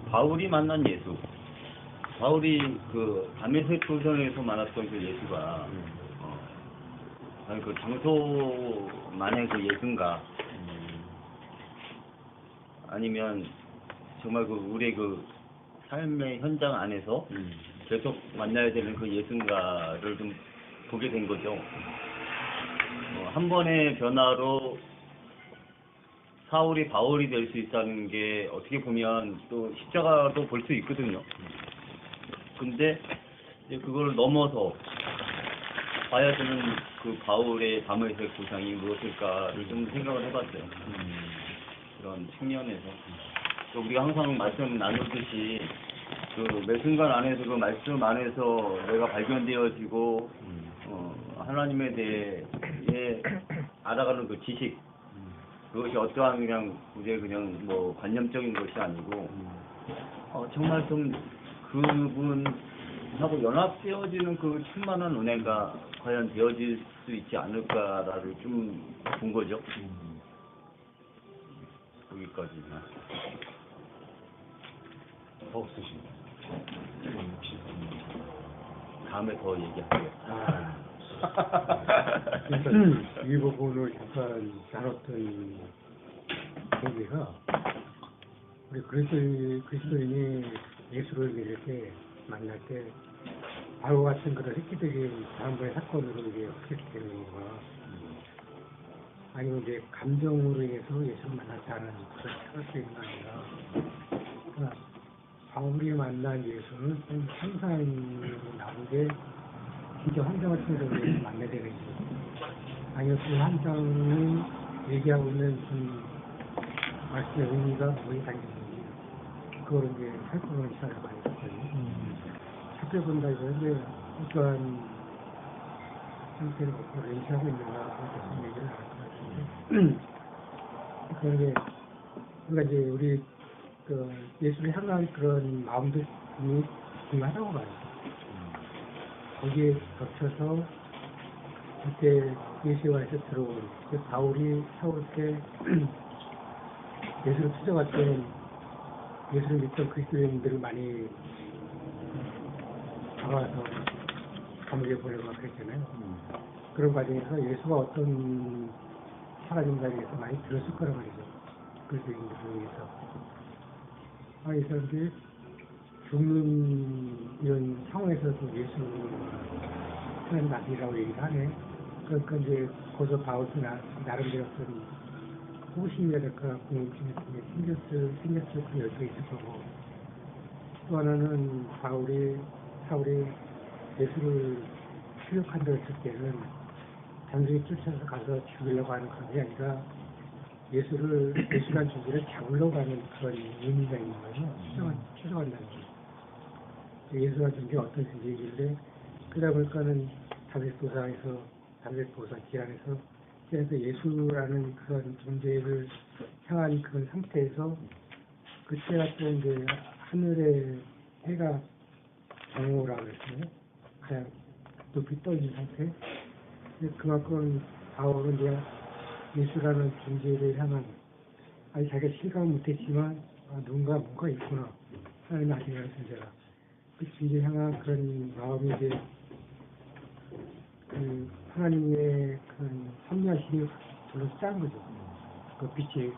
바울이 만난 예수. 바울이 그 다메섹 도성에서 만났던 그 예수가 아니 그 장소만의 그 예수인가? 아니면 정말 그 우리의 그 삶의 현장 안에서 계속 만나야 되는 그 예수인가를 좀 보게 된 거죠. 한 번의 변화로 사울이 바울이 될 수 있다는 게 어떻게 보면 또 십자가도 볼 수 있거든요. 근데 이제 그걸 넘어서 봐야 되는 그 바울의 다메섹 도상이 무엇일까를 좀 생각을 해봤어요. 그런 측면에서 또 우리가 항상 말씀 나누듯이 그 매 순간 안에서 그 말씀 안에서 내가 발견되어지고 하나님에 대해 알아가는 그 지식, 그것이 어떠한 그냥 우리의 그냥 뭐 관념적인 것이 아니고 정말 좀 그분하고 연합되어지는 그 충만한 은혜가 과연 되어질 수 있지 않을까를 좀 본 거죠. 여기까지만. 더 없으십니다. 다음에 더 얘기할게요. 이 부분을 잠깐 다뤘던 얘기가 우리 그리스도인이 예수를 믿을 때 만날 때 바로 같은 그런 획기적인 다음번의 사건으로 이게 어떻게 되는 건가, 아니면 이제 감정으로 인해서 예수를 만났다는 그런 생각할 수 있는 거 아닌가. 그러니까 바울이 만난 예수는 좀 상상이 나오게 진짜 환상을 통해서 예수를 만나야 되는지, 아니면 그 환상이 얘기하고 있는 말씀의 의미가 뭐에 담기는지, 그걸 이제 살펴보는 시간을 많이 갖거든요. 살펴본다 이거는 어떠한 상태를 먹고 연시하고 있는가, 그런 얘기를 할 것 같은데, 그런데 우리가 이제 우리 그 예수를 향한 그런 마음들이 중요하다고 봐요. 거기에 겹쳐서 그때 예수와에서 들어온 바울이 사울 때 예수를 찾아갔던, 예수를 믿던 그리스도인들을 많이 잡아서 감옥에 보내고 막 그랬잖아요. 그런 과정에서 예수가 어떤 사람인가에 대해서 많이 들었을 거란 말이죠. 그리스도인들을 위해서. 이 사람들이 죽는 이런 상황에서도 예수는 나비라고 얘기를 하네. 그러니까 이제 거기서 바울도 나름대로 어떤 호심이랄까 궁금증이 생겼을 그 여지가 있을 거고, 또 하나는 사울이 예수를 추격한다고 했을 때는 단순히 쫓아서 가서 죽이려고 하는 그런 게 아니라 예수란 존재를 잡으려고 하는 그런 의미가 있는 거죠. 추적한다는 게. 예수란 존재가 어떤 존재이길래, 그러다 보니까는 다메섹 도상 지안에서 예수라는 그런 존재를 향한 그런 상태에서, 그때가 또 이제 하늘에 해가 정오라고 그랬어요. 가장 높이 떠 있는 상태. 그만큼 바울은 이제 예수라는 존재를 향한, 아니 자기가 실감은 못했지만 누군가 뭔가 있구나 하는 아직이라는 존재가, 그 존재를 향한 그런 마음이 이제 그 하나님의 그런 섭리하심이 둘러싼 거죠. 그 빛에.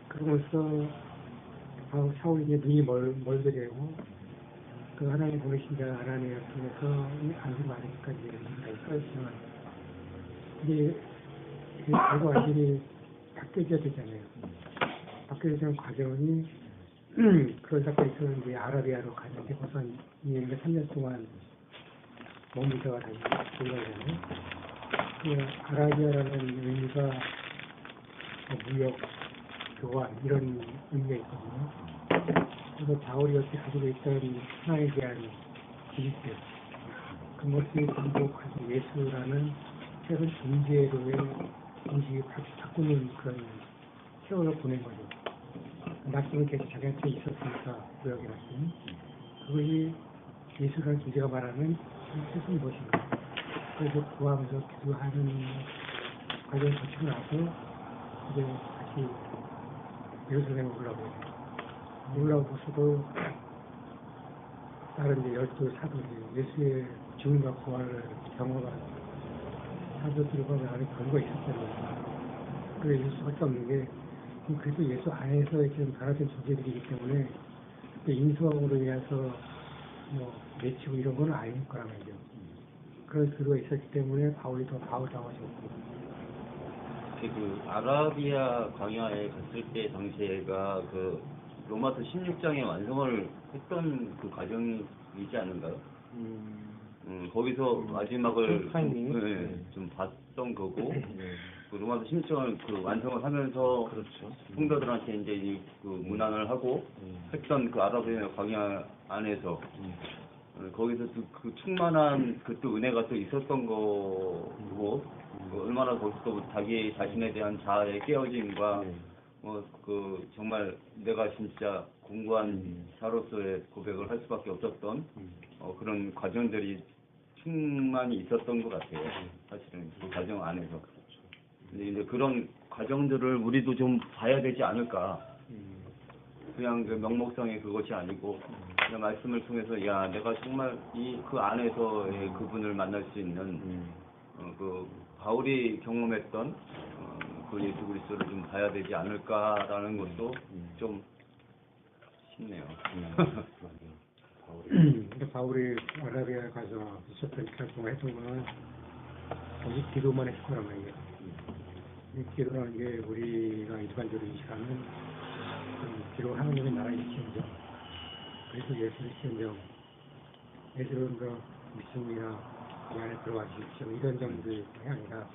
그러면서 사울이 이제 눈이 멀게 되고, 그 하나님 보내신 자 하나님을 통해서 안수 받으니까 이제 눈이 떠있지만, 이제 결국 완전히 바뀌어져야 되잖아요. 바뀌어지는 과정이 그런 사건이 있었는데, 아라비아로 갔는데 벌써 2년인가 3년 동안 머물다가 다시 돌아오잖아요. 그 아라비아라는 의미가 무역, 교환 이런 의미가 있거든요. 그래서 바울이 어떻게 가지고 있던 하나에 대한 지식들, 그것을 반복해서 예수라는 새로운 존재로의 인식이 바꾸는 그런 세월을 보낸 거죠. 말씀은 계속 자기한테 있었으니까, 구약의 말씀이. 그것이 예수라는 존재가 말하는 뜻은 무엇인가. 그래서 구하면서 기도하는 과정을 거치고 나서 이제 다시 예루살렘에 올라오고서도 다른 이제 12 사도들이 예수의 죽음과 부활을 경험한 사도들과 안에 근거가 있었다는 거죠. 그래 있을 수밖에 없는 게 그래도 예수 안에서 지금 변화된 존재들이기 때문에 인수함으로 인해서 뭐 맺히고 이런 건 아닐 거란 말이죠. 그런 근거가 있었기 때문에 바울이 더 바울다워졌고. 그 아라비아 광야에 갔을 때 당시에가 그 로마서 16장의 완성을 했던 그 과정이지 않은가요? 거기서 마지막을 타이밍이? 좀 봤던 거고 네. 그 로마서 16장을 그 완성을 하면서 그렇죠. 성도들한테 이제 그 문안을 하고 했던 그 아라비아 광야 안에서 거기서 그 충만한 그 또 은혜가 또 있었던 거고 얼마나 거기서 또 자기 자신에 대한 자아의 깨어짐과 그 정말 내가 진짜 공고한 자로서의 고백을 할 수밖에 없었던 그런 과정들이 충만히 있었던 것 같아요. 사실은 그 과정 안에서. 근데 이제 그런 과정들을 우리도 좀 봐야 되지 않을까. 그냥 그 명목상의 그것이 아니고 그냥 말씀을 통해서 야 내가 정말 그 안에서의 그분을 만날 수 있는 그 바울이 경험했던 그 예수 그리스도를 좀 봐야 되지 않을까라는 것도 좀 싶네요. 근데 바울이 아라비아에 가서 있었던 활동을 했던 거는 오직 기도만 했을 거란 말이에요. 이 기도라는 게 우리가 일반적으로 인식하는 기도 하나님의 나라의 시험정, 그래서 예수의 시험정, 예수는 그 믿음이나 이 안에 들어가실 시험 이런 정도의 아니라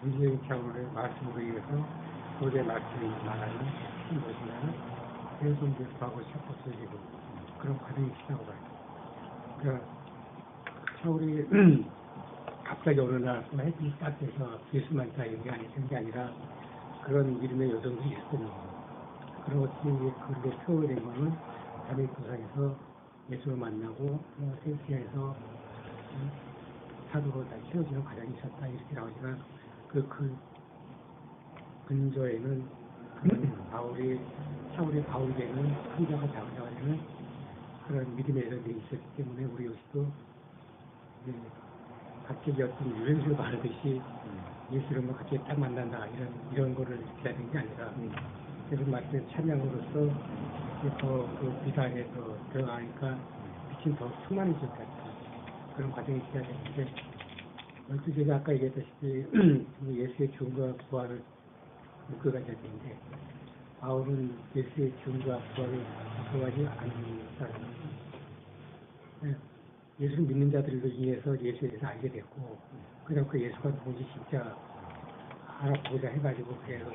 문제의 차원의 말씀으로 인해서 도저히 말씀이 말하는 무엇이냐면 대성교수하고 샤퍼스지고 그런 과정이 있다고 봐요. 그러니까 차오리 갑자기 어느 날 햇빛이 딱 돼서 예수만 다 이런 게 아니라 그런 믿음의 여정들이 있었던 거예요. 그런 것들이 그런데 표현된 거는 다윗 구상에서 예수를 만나고 세시에서 사도로 다 세워지는 과정이 있었다 이렇게 나오지만 그 근저에는 사울의 바울이 되는 큰자가 작은자가 되는 그런 믿음의 여정들이 있었기 때문에 우리 역시도 갑자기 어떤 유행수를 바르듯이 예수를 뭐 갑자기 딱 만난다 이런 거를 이렇게 해야 되는 게 아니라 그래서 마치 찬양으로서 그 비단에 더 들어가니까 빛이 더 충만해질 것 같아요. 그런 과정이 있어야 되는데 제가 아까 얘기했다시피 예수의 죽음과 부활을 묶어가야 되는데 바울은 예수의 죽음과 부활을 묶어가지 않는다는 거예요. 예수를 믿는 자들로 인해서 예수에 대해서 알게 됐고 그다음 그 예수가 누군지 진짜 알아보고자 해가지고 그래서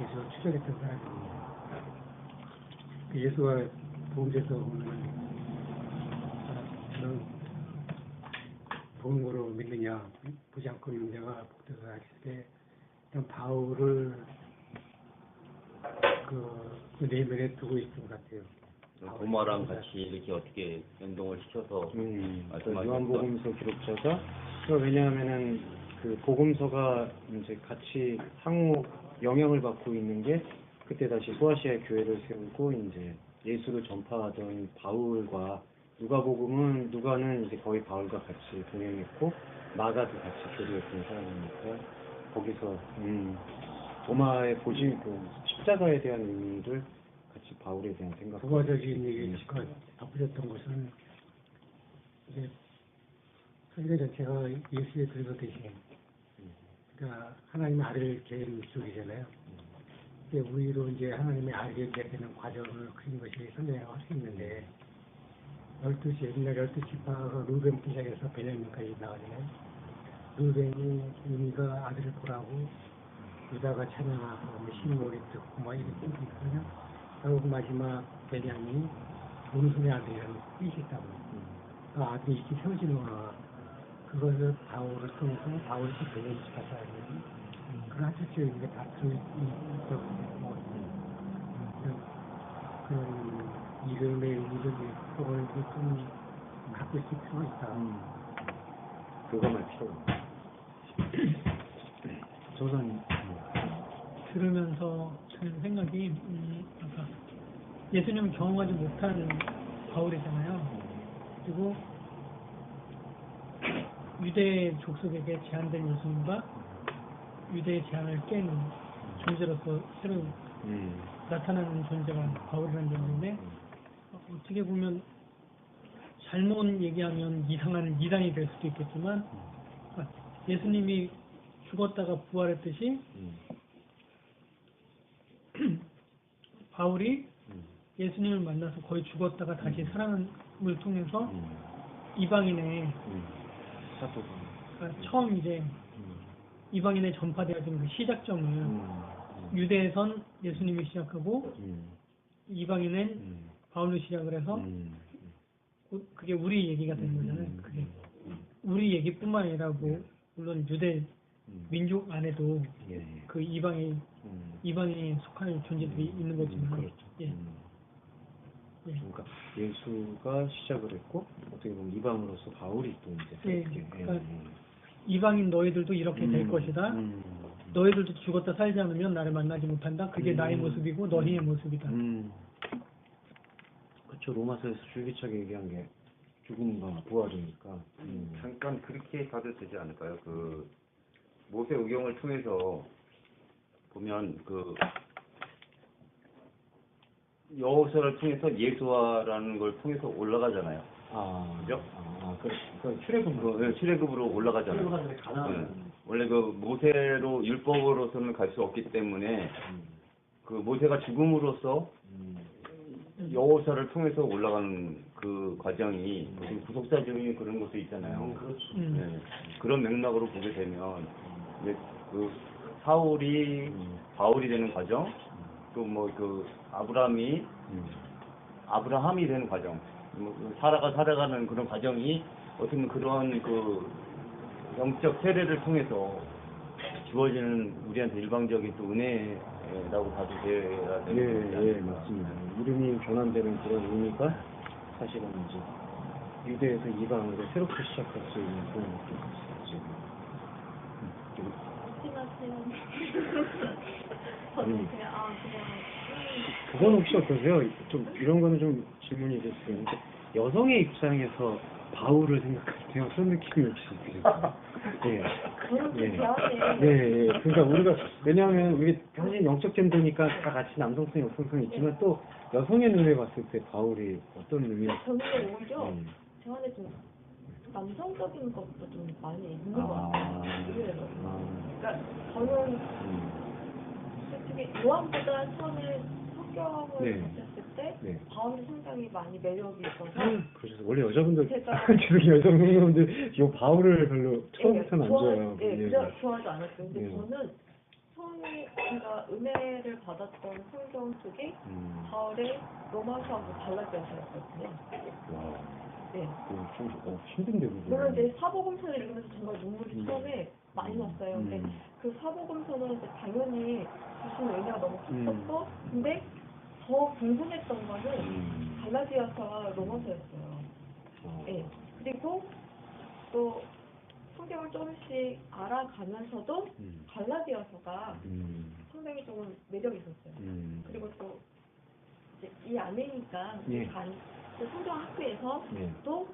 예수를 추적했던 사람입니다. 그 예수가 복음에서 오는 복음으로 믿느냐 보지 않고 믿는 자가 복되다 했을 때 일단 바울을 그 내면에 두고 있는 것 같아요. 도마랑 같이 이렇게 어떻게 연동을 시켜서 말씀하셨던 요한복음서 기록자가 왜냐하면은 그 복음서가 이제 같이 상호 영향을 받고 있는 게 그때 다시 소아시아 교회를 세우고 이제 예수를 전파하던 바울과 누가는 이제 거의 바울과 같이 동행했고 마가도 같이 교류했던 사람이니까 거기서 도마의 십자가에 대한 의미를 같이 바울에 대한 생각. 부가적인 얘기가 바쁘셨던 것은 이제 세계 전체가 예수의 그리스도 대신 그러니까 하나님의 아들 개인 쪽이잖아요. 우리로 이제 하나님의 알게 되는 과정을 그린 것이 성경이라고 할 수 있는데 12시, 옛날 12지파가 루벤부터 시작해서 베냐민까지 나가잖아요. 루벤이 의미가 아들을 보라고 유다가 찬양하고 시므온이 듣고 막 이렇게 있거든요. 결국 마지막 베냐민이 동순의 아들이라는 뜻이 있다고. 그 아들이 이렇게 세워지는구나. 그것을 바울을 통해서 바울이 베냐민 지파 사람이 그런 아주 이게 다 들어있고 그런 이름의 의미를 그걸 좀 갖고 있을 필요가 있다. 교감할 필요가 있다. 저는 들으면서 드는 생각이 아까 예수님을 경험하지 못한 바울이잖아요. 그리고 유대 족속에게 제한된 예수님과 유대의 제한을 깬 존재로서 새로 나타나는 존재가 바울이라는 존재인데 어떻게 보면 잘못 얘기하면 이상한 이단이 될 수도 있겠지만 예수님이 죽었다가 부활했듯이 바울이 예수님을 만나서 거의 죽었다가 다시 살아남을 통해서 이방인의 사도가 그러니까 처음 이제 이방인에 전파되어진 그 시작점을 유대에선 예수님이 시작하고 이방인은 바울로 시작을 해서 그게 우리 얘기가 된 거잖아요. 그게 우리 얘기뿐만 아니라 물론 유대 민족 안에도 그 이방인에 속할 존재들이 있는 거지만 그렇죠. 예. 예. 그러니까 예수가 시작을 했고 어떻게 보면 이방으로서 바울이 또 이제 예. 새롭게 그러니까 이방인 너희들도 이렇게 될 것이다. 너희들도 죽었다 살지 않으면 나를 만나지 못한다. 그게 나의 모습이고 너희의 모습이다. 그렇죠. 로마서에서 줄기차게 얘기한 게 죽음과 부활이니까. 잠깐 그렇게 가도 되지 않을까요? 그 모세 의경을 통해서 보면 그 여호수아를 통해서 예수와라는 걸 통해서 올라가잖아요. 그죠? 그 출애굽으로 출애굽으로 올라가잖아요. 출애굽하는데 가나안. 원래 그 모세로 율법으로서는 갈 수 없기 때문에 그 모세가 죽음으로써 여호수아를 통해서 올라가는 그 과정이 무슨 구속사적인 그런 것도 있잖아요. 그렇죠. 네. 그런 맥락으로 보게 되면 이제 그 사울이 바울이 되는 과정, 또 뭐 그 아브라함이 되는 과정, 뭐 사라가 살아가는 그런 과정이 어떻게 보면 그런 그 영적 세례를 통해서 주어지는 우리한테 일방적인 또 은혜라고 봐도 돼야 되는 거지 않을까. 맞습니다. 이름이 변환되는 그런 의미가 사실은 이제 유대에서 이방으로 새롭게 시작할 수 있는 그런 것도 있지. 저는 그냥 그건 혹시 어떠세요? 좀 이런 거는 좀 질문이 될 수 있는데 여성의 입장에서 바울을 생각할 때 어떤 느낌이 혹시 있으세요? 예. 저는 좀 대화에 네. 그러니까 우리가 왜냐하면 우리 사실 영적 젠더니까 다 같이 남성성, 여성성 있지만 또 여성의 눈에 봤을 때 바울이 어떤 의미가? 저는 오히려 제 안에 좀 남성적인 것도 좀 많이 있는 것 같아요. 그러니까 저는 솔직히 요한보다 처음에 성경을 봤을 때 바울이 상당히 많이 매력이 있어서 그래서 원래 여자분들 제가 지금 여성 성도분들 요 바울을 별로 처음부터는 안 좋아해요. 좋아하지 않았어요. 근데 저는 처음에 제가 은혜를 받았던 성경 속이 바울의 로마서하고 갈라디아서였거든요. 네. 좀 힘든데 그거. 물론 이제 사복음서를 읽으면서 정말 눈물이 처음에 많이 났어요. 근데 그 사복음서는 이제 당연히 주신 은혜가 너무 컸었고, 근데 더 궁금했던 거는 갈라디아서와 로마서였어요. 네. 그리고 또 성경을 조금씩 알아가면서도 갈라디아서가 상당히 조금 매력이 있었어요. 그리고 또 이제 이 안에니까 그 성경 학교에서 또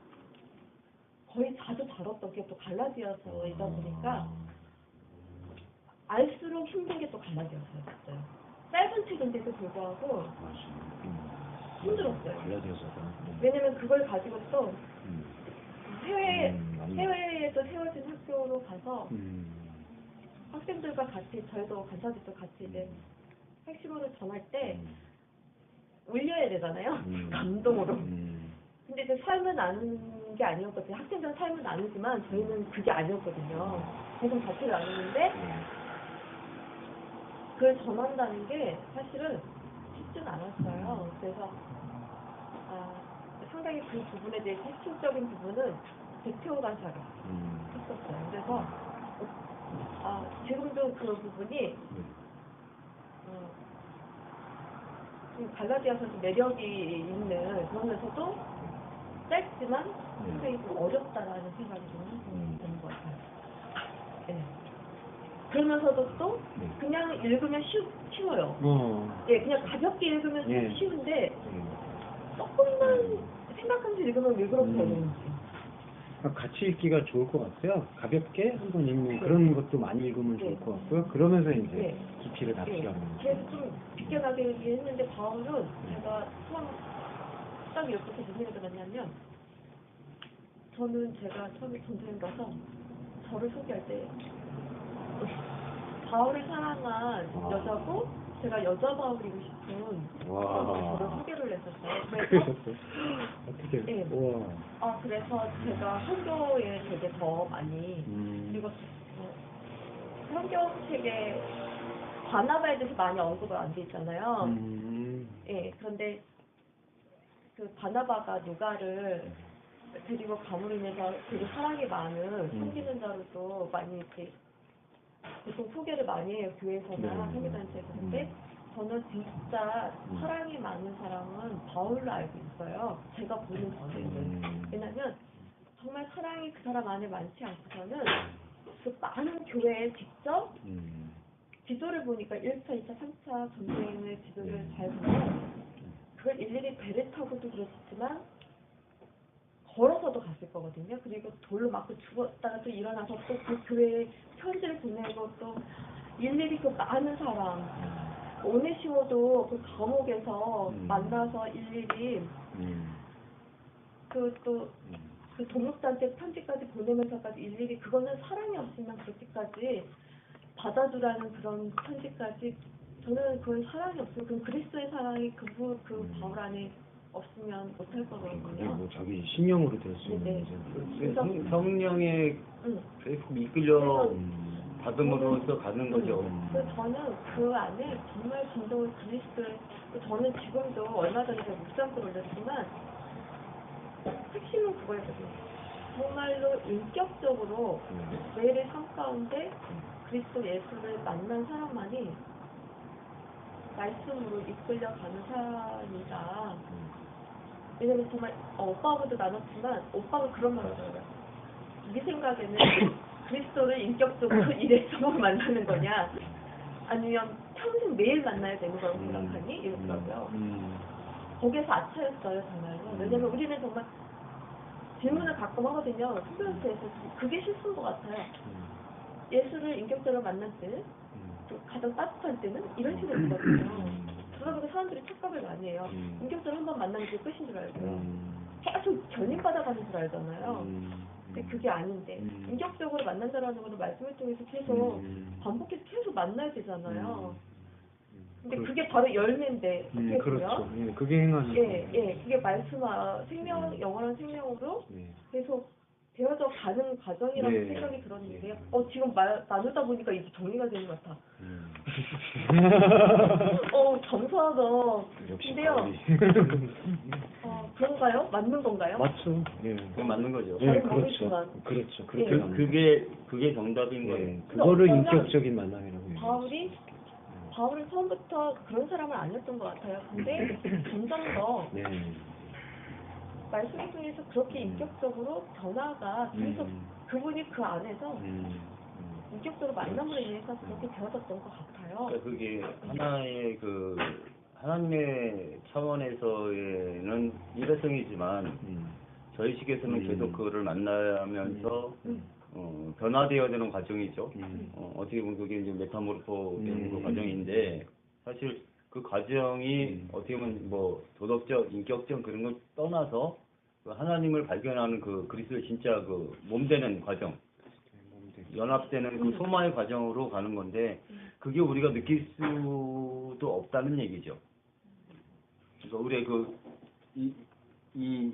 거의 자주 다뤘던 게 또 갈라디아서이다 보니까 알수록 힘든 게 또 갈라디아서였어요. 짧은 책인데도 불구하고 힘들었어요. 갈라디아서가. 왜냐면 그걸 가지고 또 해외에서 세워진 학교로 가서 학생들과 같이 저희도 간사들도 같이 이제 핵심으로 전할 때 울려야 되잖아요. 감동으로. 근데 이제 삶은 아는 게 아니었거든요. 학생들은 삶은 아니지만 저희는 그게 아니었거든요. 계속 같이 나누는데 그걸 전한다는 게 사실은 쉽지는 않았어요. 그래서 상당히 그 부분에 대해 핵심적인 부분은 백태호 간사가 했었어요. 그래서 지금도 그 부분이 좀 갈라디아서는 매력이 있는 그러면서도 짧지만 상당히 좀 어렵다라는 생각이 좀 드는 것 같아요. 네. 그러면서도 또 네. 그냥 읽으면 쉬워요. 예, 그냥 가볍게 읽으면 예. 쉬운데 조금만 생각하면서 읽으면 왜 그렇게 어려운지. 같이 읽기가 좋을 것 같아요. 가볍게 한번 읽는 그런 것도 많이 읽으면 좋을 것 같고요. 그러면서 이제 네. 깊이를 예, 납치하는. 그래서 좀 비껴나게 했는데 바울은 제가 처음 딱 이렇게 무슨 생각이 들었냐면 저는 제가 처음에 전쟁 가서 저를 소개할 때 바울을 사랑한 여자고 제가 여자 바울이고 싶은 와. 저를 소개를 했었어요. 그러셨어요? 어떻게? 예. 와. 그래서 제가 선교에 되게 더 많이 그리고 성경책에 바나바에 대해서 많이 언급을 안 돼 있잖아요. 예, 그런데 그 바나바가 누가를 데리고 감으로 인해서 되게 사랑이 많은 섬기는 자로도 많이 이렇게 보통 소개를 많이 해요. 교회에서나 선교단체에서. 근데 저는 진짜 사랑이 많은 사람은 바울로 알고 있어요. 제가 보는 전에는. 왜냐면 정말 사랑이 그 사람 안에 많지 않고서는 그 많은 교회에 직접 지도를 보니까 1차, 2차, 3차 전쟁의 지도를 잘 보면 그걸 일일이 배를 타고도 그렇지만 걸어서도 갔을 거거든요. 그리고 돌로 맞고 죽었다가 또 일어나서 또 그 교회에 편지를 보내고 또 일일이 그 많은 사람 오네시모도 그 감옥에서 만나서 일일이 그 또 그 동역자한테 편지까지 보내면서까지 일일이 그거는 사랑이 없으면 그렇게까지 받아주라는 그런 편지까지 저는 그건 사랑이 없으면 그럼 그리스도의 사랑이 그 바울 안에 없으면 못할 그게 거거든요. 뭐 저기 신령으로 될 수 네, 있는 네. 거죠. 성령의 응. 계속 이끌려 그래서 받음으로써 가는 거죠. 그래서 저는 그 안에 정말 진정한 그리스도의 저는 지금도 얼마 전에 제가 묵상도 올렸지만 핵심은 그거였거든요. 정말로 인격적으로 매일의 삶 가운데 그리스도 예수를 만난 사람만이 말씀으로 이끌려가는 사람이다. 왜냐면 정말 오빠하고도 나눴지만 오빠가 그런 말을 하더라고요. 네 생각에는 그리스도를 인격적으로 이래서만 만나는 거냐 아니면 평생 매일 만나야 되는 거라고 생각하니? 이러더라고요. 거기에서 아차였어요 정말로. 왜냐면 우리는 정말 질문을 가끔 하거든요. 선교단체에서 그게 실수인 것 같아요. 예수를 인격적으로 만날 때는 또 가장 따뜻할 때는 이런 식으로 있거든요. 그러다 보니까 사람들이 착각을 많이 해요. 인격적으로 한번 만나면 그게 끝인 줄 알고요. 계속 견인받아가는 줄 알잖아요. 근데 그게 아닌데 인격적으로 만난다라는 거는 말씀을 통해서 계속 반복해서 계속 만나야 되잖아요. 근데 그게 바로 열매인데 어떻게 그렇죠. 보면 예, 그게 행하는 그게 말씀화 생명 영원한 생명으로 계속 되어져 가는 과정이라고 네. 생각이 들었는데요. 지금 나누다 보니까 이제 정리가 되는 것 같아. 감사하다. 역시 근데요, 바울이. 그런가요? 맞는 건가요? 맞죠. 예. 그건 맞는 거죠. 예, 다른 그렇죠. 모르지만. 그렇죠. 그렇게 예. 가는 그게 정답인 거예요. 예, 그거를 어쩌면 인격적인 만남이라고 해요. 바울은 처음부터 그런 사람은 아니었던 것 같아요. 근데 점점 더 네. 말씀 중에서 그렇게 인격적으로 변화가 계속 그분이 그 안에서 인격적으로 만남으로 인해서 그렇게 되어졌던 것 같아요. 그러니까 그게 하나의 그 하나님의 차원에서는 일회성이지만 저희식에서는 계속 그거를 만나면서 변화되어야 되는 과정이죠. 어떻게 보면 그게 이제 메타모르포 되는 그 과정인데 사실 그 과정이 어떻게 보면 뭐 도덕적, 인격적 그런 걸 떠나서 그 하나님을 발견하는 그 그리스도의 진짜 그 몸되는 과정, 연합되는 그 소마의 과정으로 가는 건데 그게 우리가 느낄 수도 없다는 얘기죠. 그러니까 우리의 이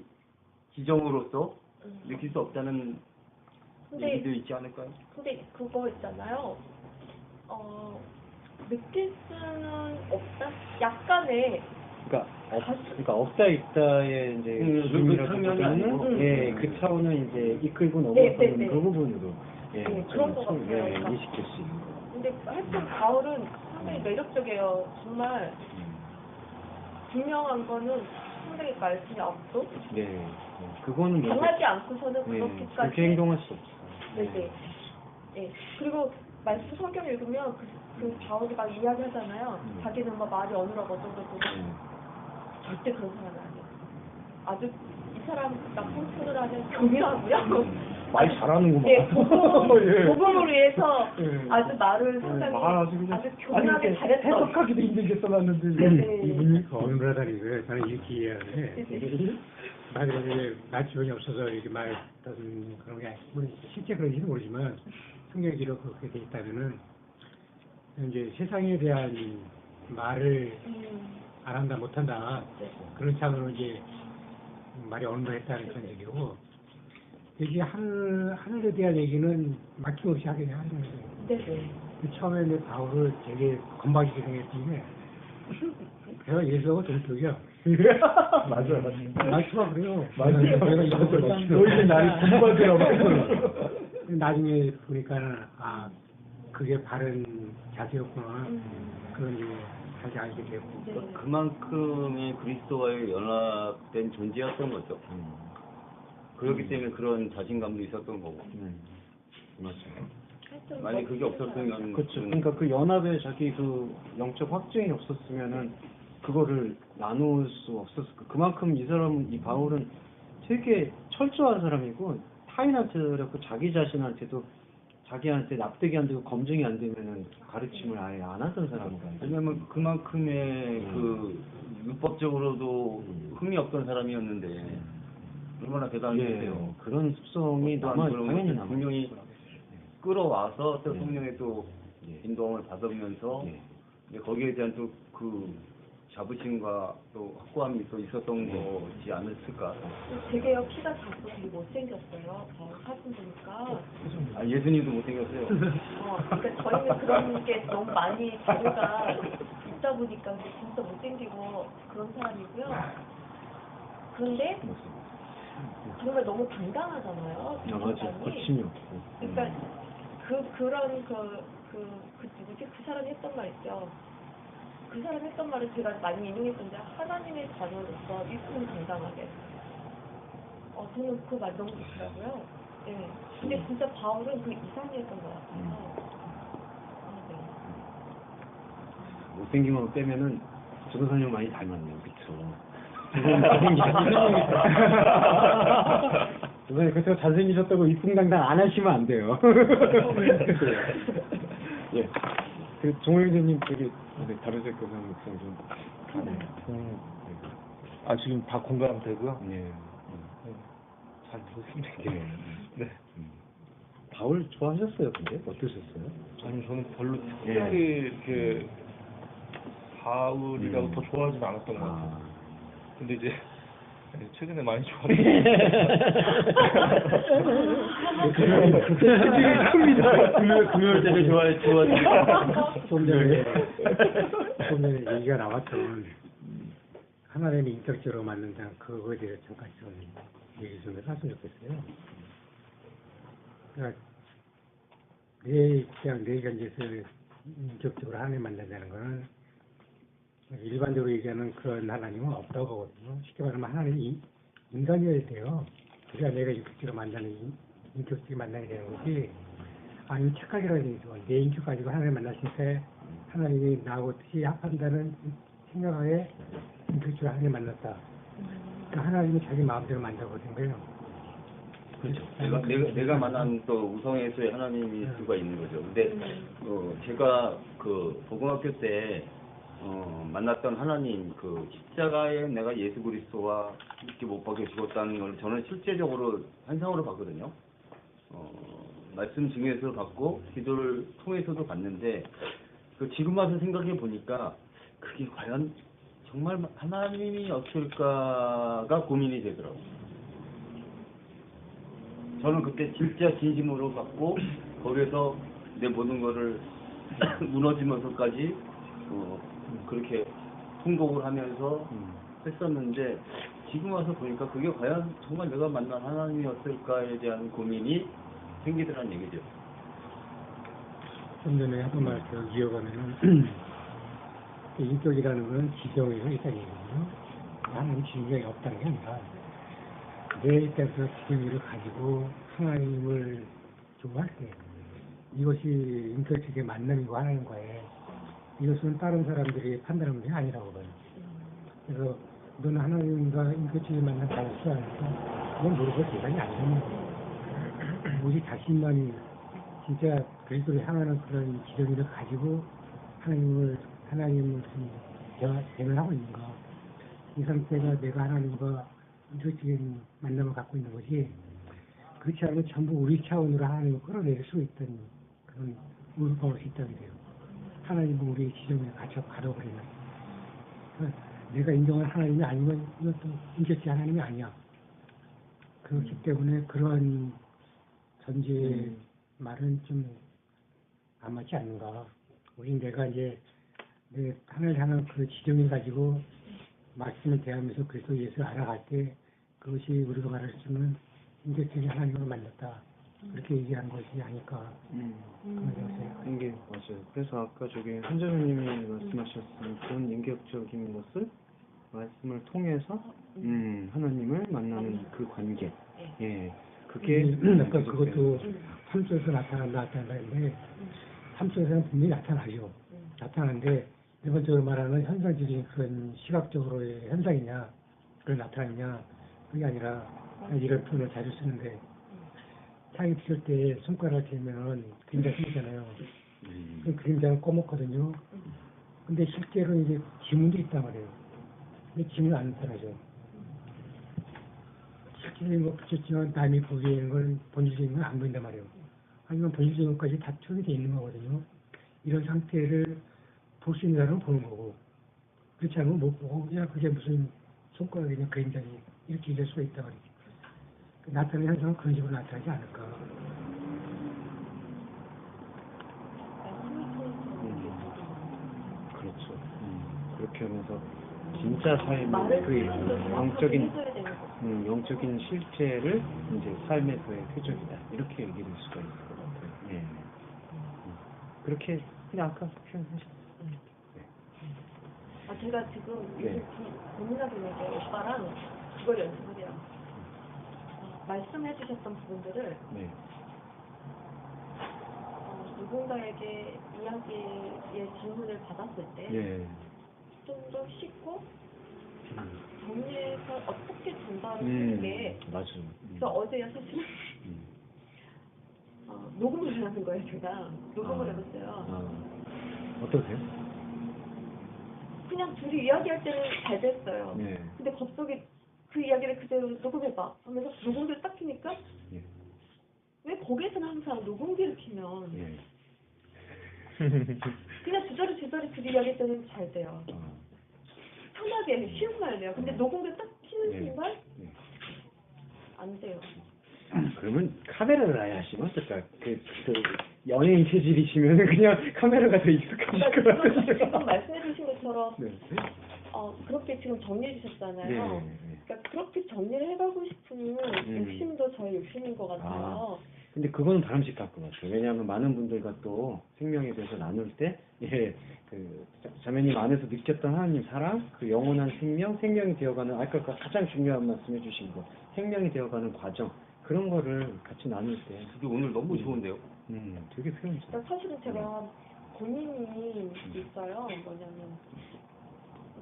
지정으로서 느낄 수 없다는 얘기도 있지 않을까요? 근데 그거 있잖아요. 느낄 수는 없다? 약간의 그러니까 없다 있다의 이제 그 기준이라기보다는 아니고. 예, 그 차원을 이제 이끌고 네, 넘어서는 네. 그 부분으로 그런 것 같아요. 예, 인식될 수 있는 거. 근데 하여튼 바울은 상당히 매력적이에요. 정말 분명한 거는 상당히 말씀이 없고 네. 그거는 뭐 강하지 않고서는 네, 그렇게까지 그렇게 행동할 수 없어요. 네네. 예. 그리고 말씀 성경 읽으면 그 바울이 막 이야기하잖아요. 자기는 막 말이 어눌하고 어쩌고 절대 그런 사람이 아니에요. 아주 이 사람 나쁜 소리를 하면 교묘하고요. 말 잘하는구만. 예, 복음을 위해서 예. 아주 말을 상당히 아주 교묘하게 잘했던. 해석하기도 힘들게 써놨는데 네. 이분이 어눌하다는 거예요. 저는 이렇게 이해하는데 나중에 나 지원이 없어서 이렇게 말했던 그런 게 아니고 실제 그런지는 모르지만 성경 기록 그렇게 돼 있다면은 이제 세상에 대한 말을 안 한다 못한다 네. 그런 차원으로 이제 말이 어눌했다는 그런 얘기고 여기 하늘에 대한 얘기는 막힘없이 하게 하는 거예요. 네. 처음에 이제 바울을 되게 건방지게 생겼는데 제가 예수하고 동격이야. 맞아요. 말투가 그래요. 맞아요. 내가 이거 너희들 나를 건방지라고. 나중에 보니까는 아 그게 바른 자세였구나. 그런 이제 다시 알게 되고. 네. 그만큼의 그리스도와의 연합된 존재였던 거죠. 그렇기 때문에 그런 자신감도 있었던 거고. 하여튼 만약 그게 없었으면 그렇죠. 그러니까 그 연합에 자기 그 영적 확증이 없었으면은 그거를 나눌 수 없었을 거. 그만큼 이 사람은 이 바울은 되게 철저한 사람이고 타인한테도 그렇고 자기 자신한테도 자기한테 납득이 안 되고 검증이 안 되면은 가르침을 아예 안 하던 사람이거든요. 왜냐면 그만큼의 그 율법적으로도 흠이 없던 사람이었는데 얼마나 대단했어요. 그런 습성이 남아 그런 당연히 것들 남아. 분명히 끌어와서 또 성령의 또 예. 인도함을 받으면서 예. 이제 거기에 대한 또 그 자부심과 또 확고함이 또 있었던 거지 않았을까. 되게요 키가 작고 되게 못생겼어요. 사진 보니까. 아, 예수님도 못생겼어요. 그러니까 저희는 그런 게 너무 많이 자료가 있다 보니까 근데 진짜 못생기고 그런 사람이고요. 그런데 정말 너무 당당하잖아요. 맞아. 사람이. 거침이 없고. 그러니까 그런 누구지? 그 사람이 했던 말 있죠. 그 사람이 했던 말을 제가 많이 인용했던데 하나님의 자녀로서 일품 당당하게. 저는 그 말 너무 좋더라고요. 예. 근데 진짜 바울은 그 이상이었던 것 같아요. 네. 못생김만 빼면은 조선사님 많이 닮았네요. 그쵸? 조선사님 그렇다고 잘생기셨다고 이풍당당 안 하시면 안 돼요. 예. 그 종호형제님 저기 다르색 교상 목상 좀. 아 지금 다 공감되고요. 예. 잘 들었습니다. 예. 네. 바울 좋아하셨어요, 근데 어떠셨어요? 아니 저는 별로 특별히 이렇게 바울이라고 더 좋아하지는 않았던 것 같아요. 근데 이제 최근에 많이 좋아하는. 금요일 때를 좋아했죠. 좀 전에 얘기가 나왔던 하나님의 인격적으로 만든다는 그거에 대해서 잠깐 좀 얘기 좀 했으면 좋겠어요. 그러니까 그냥 내 견제에서 인격적으로 하나님 만난다는 거는 일반적으로 얘기하는 그런 하나님은 없다고 보거든요. 쉽게 말하면 하나님이 인간이어야 돼요. 그래야 내가 인격적으로 만나는 인격적으로 만나게 되는 거지. 아니면 착각이라고 얘기죠. 내 인격 가지고 하나님 만났을 하나님이 나하고 뜻이 합한다는 생각하에 인격적으로 하나님 만났다. 그러니까 하나님이 자기 마음대로 만나거든 거예요. 그렇죠. 내가 만난 또 우성에서의 하나님일 수가 있는 거죠. 근데 제가 그 고등학교 때 만났던 하나님 그 십자가에 내가 예수 그리스도와 이렇게 못 박혀 죽었다는 걸 저는 실제적으로 환상으로 봤거든요. 말씀 중에서 봤고 기도를 통해서도 봤는데 그 지금 와서 생각해 보니까 그게 과연 정말 하나님이었을까가 고민이 되더라고요. 저는 그때 진짜 진심으로 봤고 거기에서 내 모든 거를 무너지면서까지 그렇게 통곡을 하면서 했었는데 지금 와서 보니까 그게 과연 정말 내가 만난 하나님이었을까에 대한 고민이 생기더란 얘기죠. 좀 전에 하던 말 이어가면은 인격이라는 건 지정에서 있다는 얘기거든요. 하나님 지정이 없다는 게 아니라 내 입장에서 지정을 가지고 하나님을 좋아할 때 이것이 인격적인 만남이고 하나님과의 이것은 다른 사람들이 판단하는 게 아니라고 봐요. 그래서 너는 하나님과 인격적인 만남 가질 수 않으니까 그건 물어볼 대상이 안 되는 거예요. 우리 자신만이 진짜 그리스도를 향하는 그런 지정의를 가지고 하나님을 대면하고 있는가. 이 상태가 내가 하나님과 인격적인 만남을 갖고 있는 거지. 그렇지 않으면 전부 우리 차원으로 하나님을 끌어낼 수 있던 그런 우르방을 수 있다는 거예요. 하나님은 우리의 지정에 갇혀 가둬버리는. 그러니까 내가 인정한 하나님이 아니면 이것도 인격지 하나님이 아니야. 그렇기 때문에 그러한 전제 말은 좀 안 맞지 않는가. 우리 내가 이제 내 하나님을 향한 그 지정을 가지고 말씀을 대하면서 그리스도 예수를 알아갈 때 그것이 우리가 말할 수 있는 인격적인 하나님을 만났다. 그렇게 얘기하는 것이 아닐까. 그런 생각이 이게 맞아요. 그래서 아까 저기 한전우님이 말씀하셨던 그런 인격적인 것을 말씀을 통해서 하나님을 만나는 그 관계. 예, 그게 아까 그것도 3조에서 나타난다는데 3조에서는 분명히 나타나죠. 나타나는데 일반적으로 말하는 현상적인 그런 시각적으로의 현상이냐 그걸 나타나느냐 그게 아니라 이런 표현을 자주 쓰는데 타이 필 때 손가락을 대면은 그림자 생기잖아요. 그 그림자는 꺼먹거든요. 근데 실제로 이제 지문도 있단 말이에요. 근데 지문은 안 나타나죠. 실제로 뭐 붙였지만 남이 보기에는 건 본질적인 건 안 보인단 말이에요. 하지만 본질적인 것까지 다 표현이 돼 있는 거거든요. 이런 상태를 볼 수 있는 사람은 보는 거고 그렇지 않으면 못 보고 야 그게 무슨 손가락이냐 그림자니 이렇게 얘기할 수가 있단 말이죠. 나타나는 현상은 그런 식으로 나타나지 않을까. 그렇죠. 그렇게 하면서 진짜 삶의 그 영적인 실체를 이제 삶에서의 표적이다. 이렇게 얘기할 수가 있을 것 같아요. 예. 그렇게 그냥 아까 표현하셨어요. 제가 지금 네. 고민하고 있는 게 오빠랑 그걸 연습을 해요. 말씀해 주셨던 부분들을 네. 누군가에게 이야기의 질문을 받았을 때 좀 예. 더 쉽고 정리해서 어떻게 전달을 하는 게 맞아요. 그래서 어제 사실은 녹음을 해놨는 거예요. 제가 녹음을 해봤어요. 어떠세요? 그냥 둘이 이야기할 때는 잘 됐어요. 네. 근데 갑자기 그 이야기를 그대로 녹음해봐 하면서 녹음기를 딱 켜니까 예. 왜 거기에서는 항상 녹음기를 켜면 예. 그냥 주저리 둘이 이야기할 때는 잘 돼요. 편하게 쉬운 말이에요. 근데 녹음기를 딱 켜는 네. 순간 네. 안 돼요. 그러면 카메라를 아예 하시면 어떨까? 그 연예인 체질이시면 그냥 카메라가 더 익숙하실 것 그러니까 같아요. 지금 말씀해 주신 것처럼 네. 그렇게 지금 정리해 주셨잖아요. 네. 그러니까 그렇게 정리를 해가고 싶은 욕심도 저의 욕심인 것 같아요. 근데 그거는 바람직할 것 같아요. 왜냐하면 많은 분들과 또 생명에 대해서 나눌 때, 자매님 안에서 느꼈던 하나님 사랑, 그 영원한 생명이 되어가는, 아까 가장 중요한 말씀 해주신 거, 생명이 되어가는 과정, 그런 거를 같이 나눌 때. 그게 오늘 너무 좋은데요? 되게 표현이 잘. 그러니까 사실은 제가 고민이 있어요. 뭐냐면,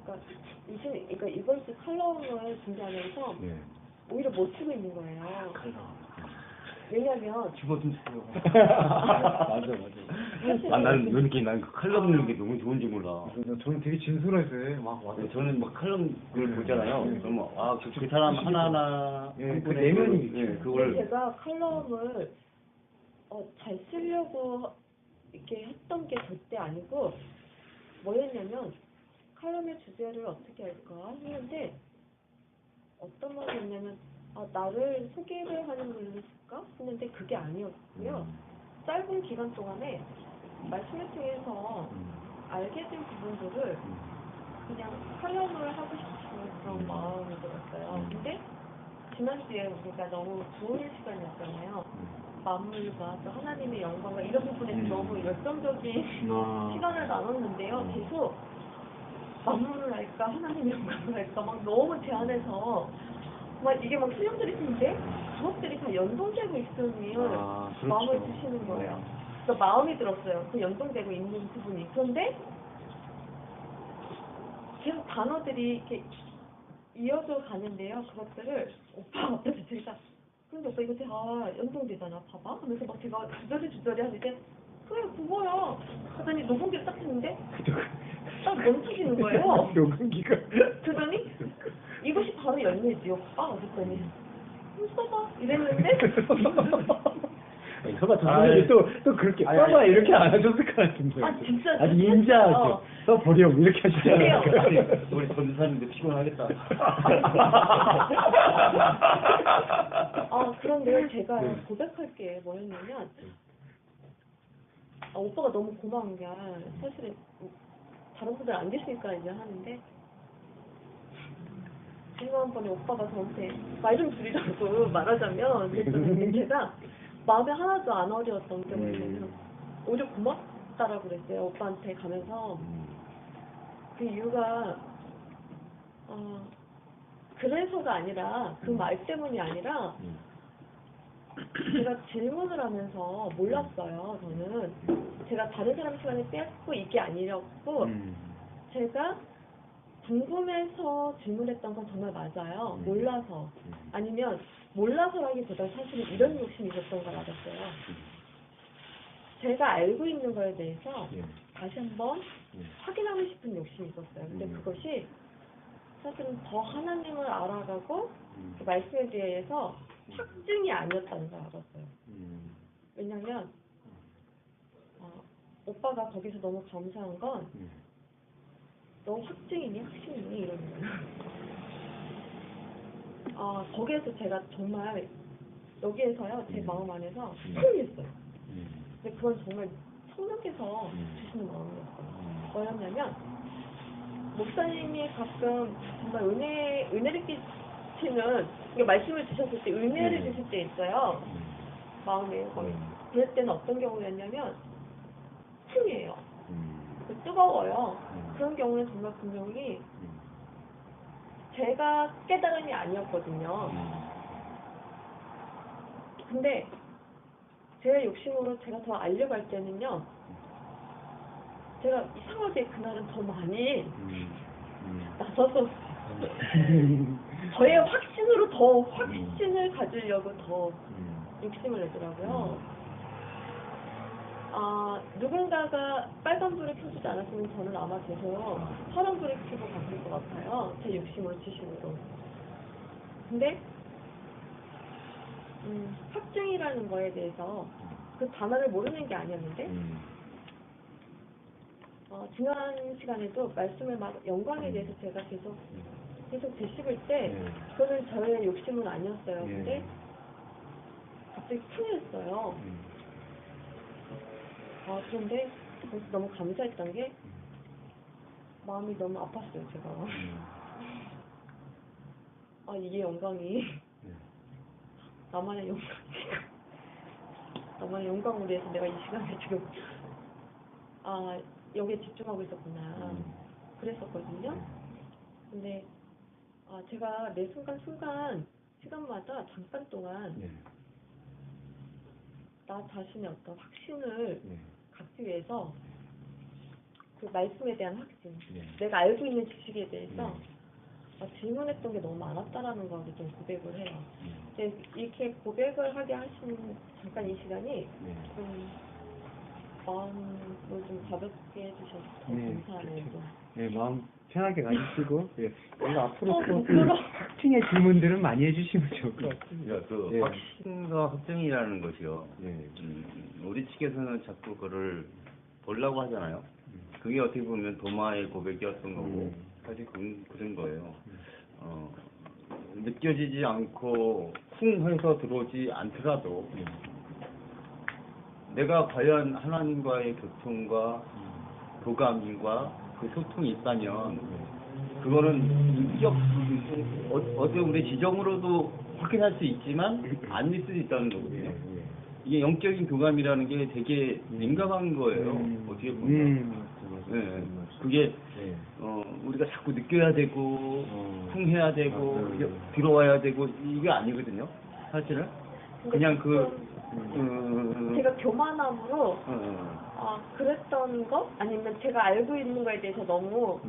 그러니까 이번 주 칼럼을 준비하면서 네. 오히려 못 쓰고 있는 거예요. 칼럼. 왜냐면 집어 좀 주세요. 맞아. 나는 이렇게 난 그 칼럼 읽는 게 너무 좋은지 몰라. 저는 되게 진솔해서 막 와서. 저는 막 칼럼을 보잖아요. 그러면 그 사람 하나하나 예, 그 내면이 그걸 근데 제가 칼럼을 잘 쓰려고 이렇게 했던 게 절대 아니고 뭐였냐면 칼럼의 주제를 어떻게 할까 했는데 어떤 말이었냐면 나를 소개를 하는 글로 쓸까 했는데 그게 아니었고요. 짧은 기간 동안에 말씀을 통해서 알게 된 부분들을 그냥 칼럼을 하고 싶은 그런 마음이 들었어요. 근데 지난주에 우리가 너무 좋은 시간이었잖아요. 만물과 또 하나님의 영광과 이런 부분에서 너무 열정적인 시간을 나눴는데요. 계속 만물을 할까 하나님의 영광을 할까 막 너무 제안해서 막 이게 막 수용들이 있는데 그것들이 다 연동되고 있으니 마음을 주시는 거예요. 그래서 마음이 들었어요. 그 연동되고 있는 부분이. 그런데 계속 단어들이 이렇게 이어져 가는데요. 그것들을 오빠 앞에서 제가 근데 오빠 이거 다 연동되잖아. 봐봐. 하면서 막 제가 주저리 하는데 그래 그거야. 그러더니 녹음기를 딱 했는데 딱 멈추시는 거예요. 녹음기가. 그러더니 이것이 바로 열매지 오빠. 그랬더니 써봐 이랬는데 써봐 저분이 또 그렇게 써봐 이렇게 안 하셨을 것 같은데. 아, 진짜 아주 진짜 인자하죠. 써버려 이렇게 하시잖아요. 아니, 우리 전사님도 피곤하겠다. 그런데 제가 네. 고백할 게 뭐였냐면 오빠가 너무 고마운 게 사실은 다른 분들 안 계시니까 이제 하는데 지난번에 오빠가 저한테 말 좀 줄이라고 말하자면 그랬더니 제가 마음에 하나도 안 어려웠던 게 뭐냐면 오히려 고맙다라고 그랬어요. 오빠한테 가면서 그 이유가 그래서가 아니라 그 말 때문이 아니라 제가 질문을 하면서 몰랐어요. 저는 제가 다른 사람 시간을 뺏고 이게 아니었고 제가 궁금해서 질문했던 건 정말 맞아요. 몰라서 아니면 몰라서라기보다 사실은 이런 욕심이 있었던 걸 알았어요. 제가 알고 있는 거에 대해서 다시 한번 확인하고 싶은 욕심이 있었어요. 근데 그것이 사실은 더 하나님을 알아가고 그 말씀에 대해서 확증이 아니었다는 걸 알았어요. 왜냐면 오빠가 거기서 너무 감사한 건 너 확증이니 확신이니 이러는 거예요. 거기에서 제가 정말 여기에서요 제 마음 안에서 승리했어요. 근데 그건 정말 성령께서 주시는 마음이었어요. 뭐였냐면 목사님이 가끔 정말 은혜를 끼치는 그러니까 말씀을 주셨을 때 은혜를 주실 때 있어요. 마음에 그럴 때는 어떤 경우였냐면 풍이에요. 뜨거워요. 그런 경우는 정말 분명히 제가 깨달음이 아니었거든요. 근데 제 욕심으로 제가 더 알려갈 때는요. 제가 이상하게 그날은 더 많이 나서서 저의 확신으로 더 확신을 가지려고 더 욕심을 내더라고요. 누군가가 빨간불을 켜주지 않았으면 저는 아마 계속 파란불을 켜고 갔을 것 같아요. 제 욕심으로 지심으로. 근데 확증이라는 거에 대해서 그 단어를 모르는 게 아니었는데 지난 시간에도 말씀을 막 영광에 대해서 제가 계속 되씹을 때 그거는 저의 욕심은 아니었어요. 근데 갑자기 풍했어요. 그런데 너무 감사했던 게 마음이 너무 아팠어요. 제가 이게 영광이 나만의 영광을 위해서 내가 이 시간에 지금 여기에 집중하고 있었구나 그랬었거든요. 근데 제가 매 시간마다 잠깐 동안 나 자신의 어떤 확신을 갖기 위해서 그 말씀에 대한 확신, 내가 알고 있는 지식에 대해서 질문했던 게 너무 많았다라는 거를 좀 고백을 해요. 근데 이렇게 고백을 하게 하시는 잠깐 이 시간이 좀 마음을 좀 가볍게 해주셔서 더 감사하네요. 네, 마음 편하게 가지시고 오늘 앞으로 또 부끄러워. 확증의 질문들은 많이 해주시면 좋을 것 같습니다. 그 확신과 확증이라는 것이요. 우리 측에서는 자꾸 그거를 보려고 하잖아요. 그게 어떻게 보면 도마의 고백이었던 거고 사실 그런 거예요. 느껴지지 않고 쿵 해서 들어오지 않더라도 내가 과연 하나님과의 교통과 교감과 그 소통이 있다면 그거는 인격 어떻게 우리 지정으로도 확인할 수 있지만 아닐 수도 있다는 거거든요. 이게 영적인 교감이라는 게 되게 민감한 거예요. 어떻게 보면. 그게 우리가 자꾸 느껴야 되고 쿵 해야 되고 들어와야 되고 이게 아니거든요. 사실은 그냥 제가 교만함으로 그랬던 거 아니면 제가 알고 있는 거에 대해서 너무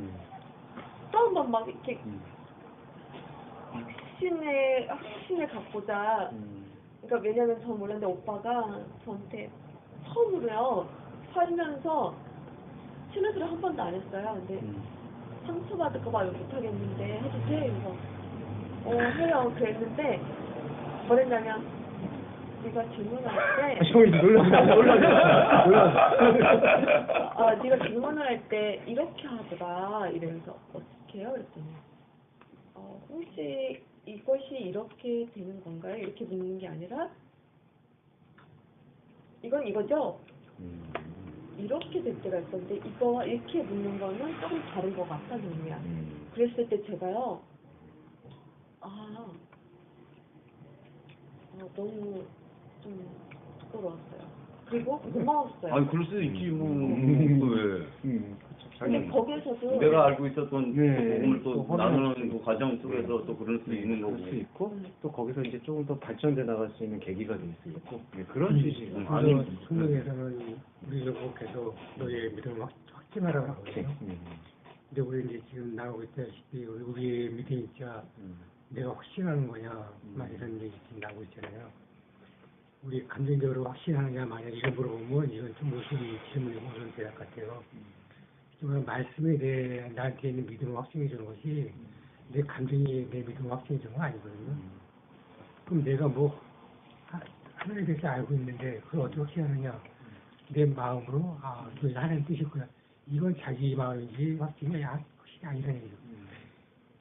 또 한 번 막 이렇게 확신을 갖고자. 그러니까 왜냐면 전 몰랐는데 오빠가 저한테 처음으로요 살면서 친해지를 한 번도 안 했어요. 근데 상처받을까봐 이거 못하겠는데 해도 돼? 그래서 해요. 그랬는데 뭐랬냐면 네가 질문할 때 형이 놀랐어. 네가 질문을 할 때 이렇게 하더라 이러면서 어떻게 해요? 그랬더니 혹시 이것이 이렇게 되는 건가요? 이렇게 묻는 게 아니라 이건 이거죠? 이렇게 될 때가 있었는데 이거 이렇게 묻는 거는 조금 다른 것 같다 정리야. 그랬을 때 제가요 너무 좀 부끄러웠어요. 그리고 고마웠어요. 아니 그럴 수도 있지 뭐. 왜? 근데 거기에서도 내가 알고 있었던 네. 그 복음을 또 또 확인할 나누는 수 그 과정 속에서 또 그럴 수 있는 거고. 그럴 수 있고 또 거기서 이제 조금 더 발전돼 나갈 수 있는 계기가 될 수 있고 그런 취지. 그래서 성경에서는 우리를 계속 너의 믿음을 확증하라고 하거든요. 근데 우리 이제 지금 나오고 있다시피 우리의 믿음이 진짜 내가 확신하는 거냐 막 이런 얘기 지금 나오고 있잖아요. 우리 감정적으로 확신하느냐 만약 이거 물어보면 이건 좀 무슨 질문이고 무슨 대답 같아요. 정말 말씀에 대해 나한테 있는 믿음을 확증해 주는 것이 내 감정이 내 믿음을 확증해 주는 건 아니거든요. 그럼 내가 뭐 하나님에 대해서 알고 있는데 그걸 어떻게 확신하느냐? 내 마음으로 그게 하나님 뜻이구나. 이건 자기 마음인지 확신이 아니라는 얘기죠.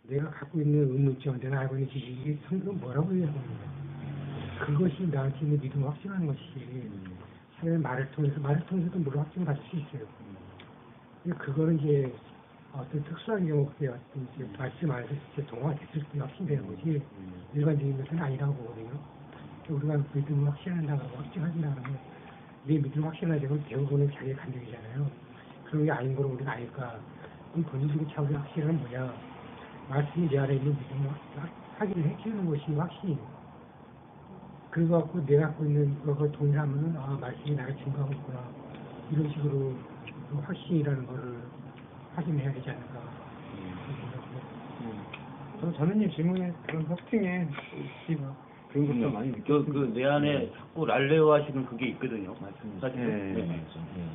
내가 갖고 있는 의문점, 내가 알고 있는 지식이 성경은 뭐라고 얘기하는가? 그것이 나한테 있는 믿음을 확증하는 것이지. 하나님의 말을 통해서도 물론 확증을 받을 수 있어요. 그거는 이제 어떤 특수한 경우 그게 어떤 이제 말씀 안에서 진짜 동화가 됐을 때 확신되는 거지 일반적인 것은 아니라고 보거든요. 우리가 믿음을 확신한다고 확증한다 그러면 내 믿음을 확신하려면 대부분은 자기의 감정이잖아요. 그런 게 아닌 걸 우리가 아니까 그럼 본인들이 자기 확신은 뭐냐? 말씀이 내 안에 있는 믿음을 확인해 주는 것이 확신이에요. 그래서 갖고 내가 갖고 있는 그걸 동일하면은 말씀이 나를 증거하고 있구나 이런 식으로 그 확신이라는 거를 확인해야 되지 않을까. 자매님 질문에 그런 확증에 그런 것도 많이 느꼈어요. 내 안에 자꾸 랄레오 하시는 그게 있거든요. 사실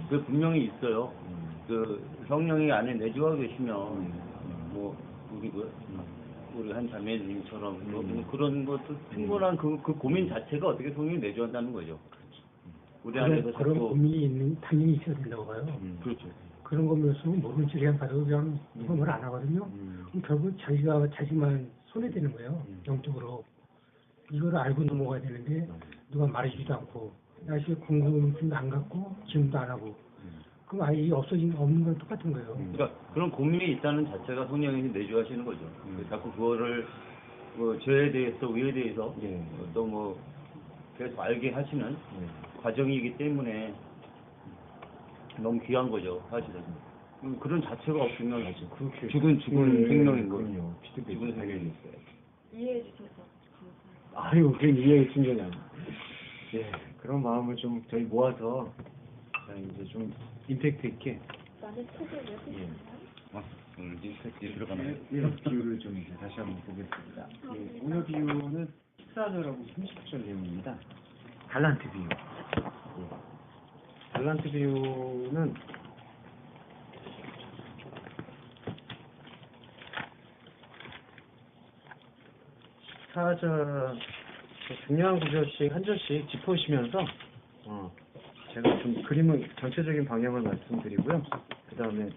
그 분명히 있어요. 그 성령이 안에 내주하고 계시면 뭐 우리 한 자매님처럼 뭐 그런 것도 충분한 그 고민 자체가 어떻게 성령이 내주한다는 거죠. 우리 안에서 그런 자꾸 고민이 당연히 있어야 된다고 봐요. 그렇죠. 그런 거면서 모르는 척 그냥 가도 그냥 누가 뭘 안 하거든요. 그럼 결국 자기만 손해되는 거예요. 영적으로. 이거를 알고 넘어가야 되는데 누가 말해주지도 않고 날씨 궁금증도 안 갖고 질문도 안 하고 그럼 아예 없는 건 똑같은 거예요. 그러니까 그런 고민이 있다는 자체가 성령이 내주하시는 거죠. 자꾸 그거를 뭐 죄에 대해서 의에 대해서 또 뭐 계속 알게 하시는 과정이기 때문에 너무 귀한 거죠, 사실은. 그런 자체가 없으면 죽은 생명인 거예요. 죽은 생명이 있어요. 이해해 주셔서 감사합니다. 아유, 그냥 이해의 충전이 아니에요. 그런 마음을 좀 저희 모아서 이제 좀 임팩트 있게 나는 책을 왜 쓰시나요? 오늘 이제 들어가나요? 비유를 좀 이제 다시 한번 보겠습니다. 오늘 비유는 14절하고 30절 내용입니다. 달란트 비유. 달란트 비유는 사절 중요한 구절씩 한 절씩 짚으시면서 제가 좀 그림을 전체적인 방향을 말씀드리고요. 그 다음에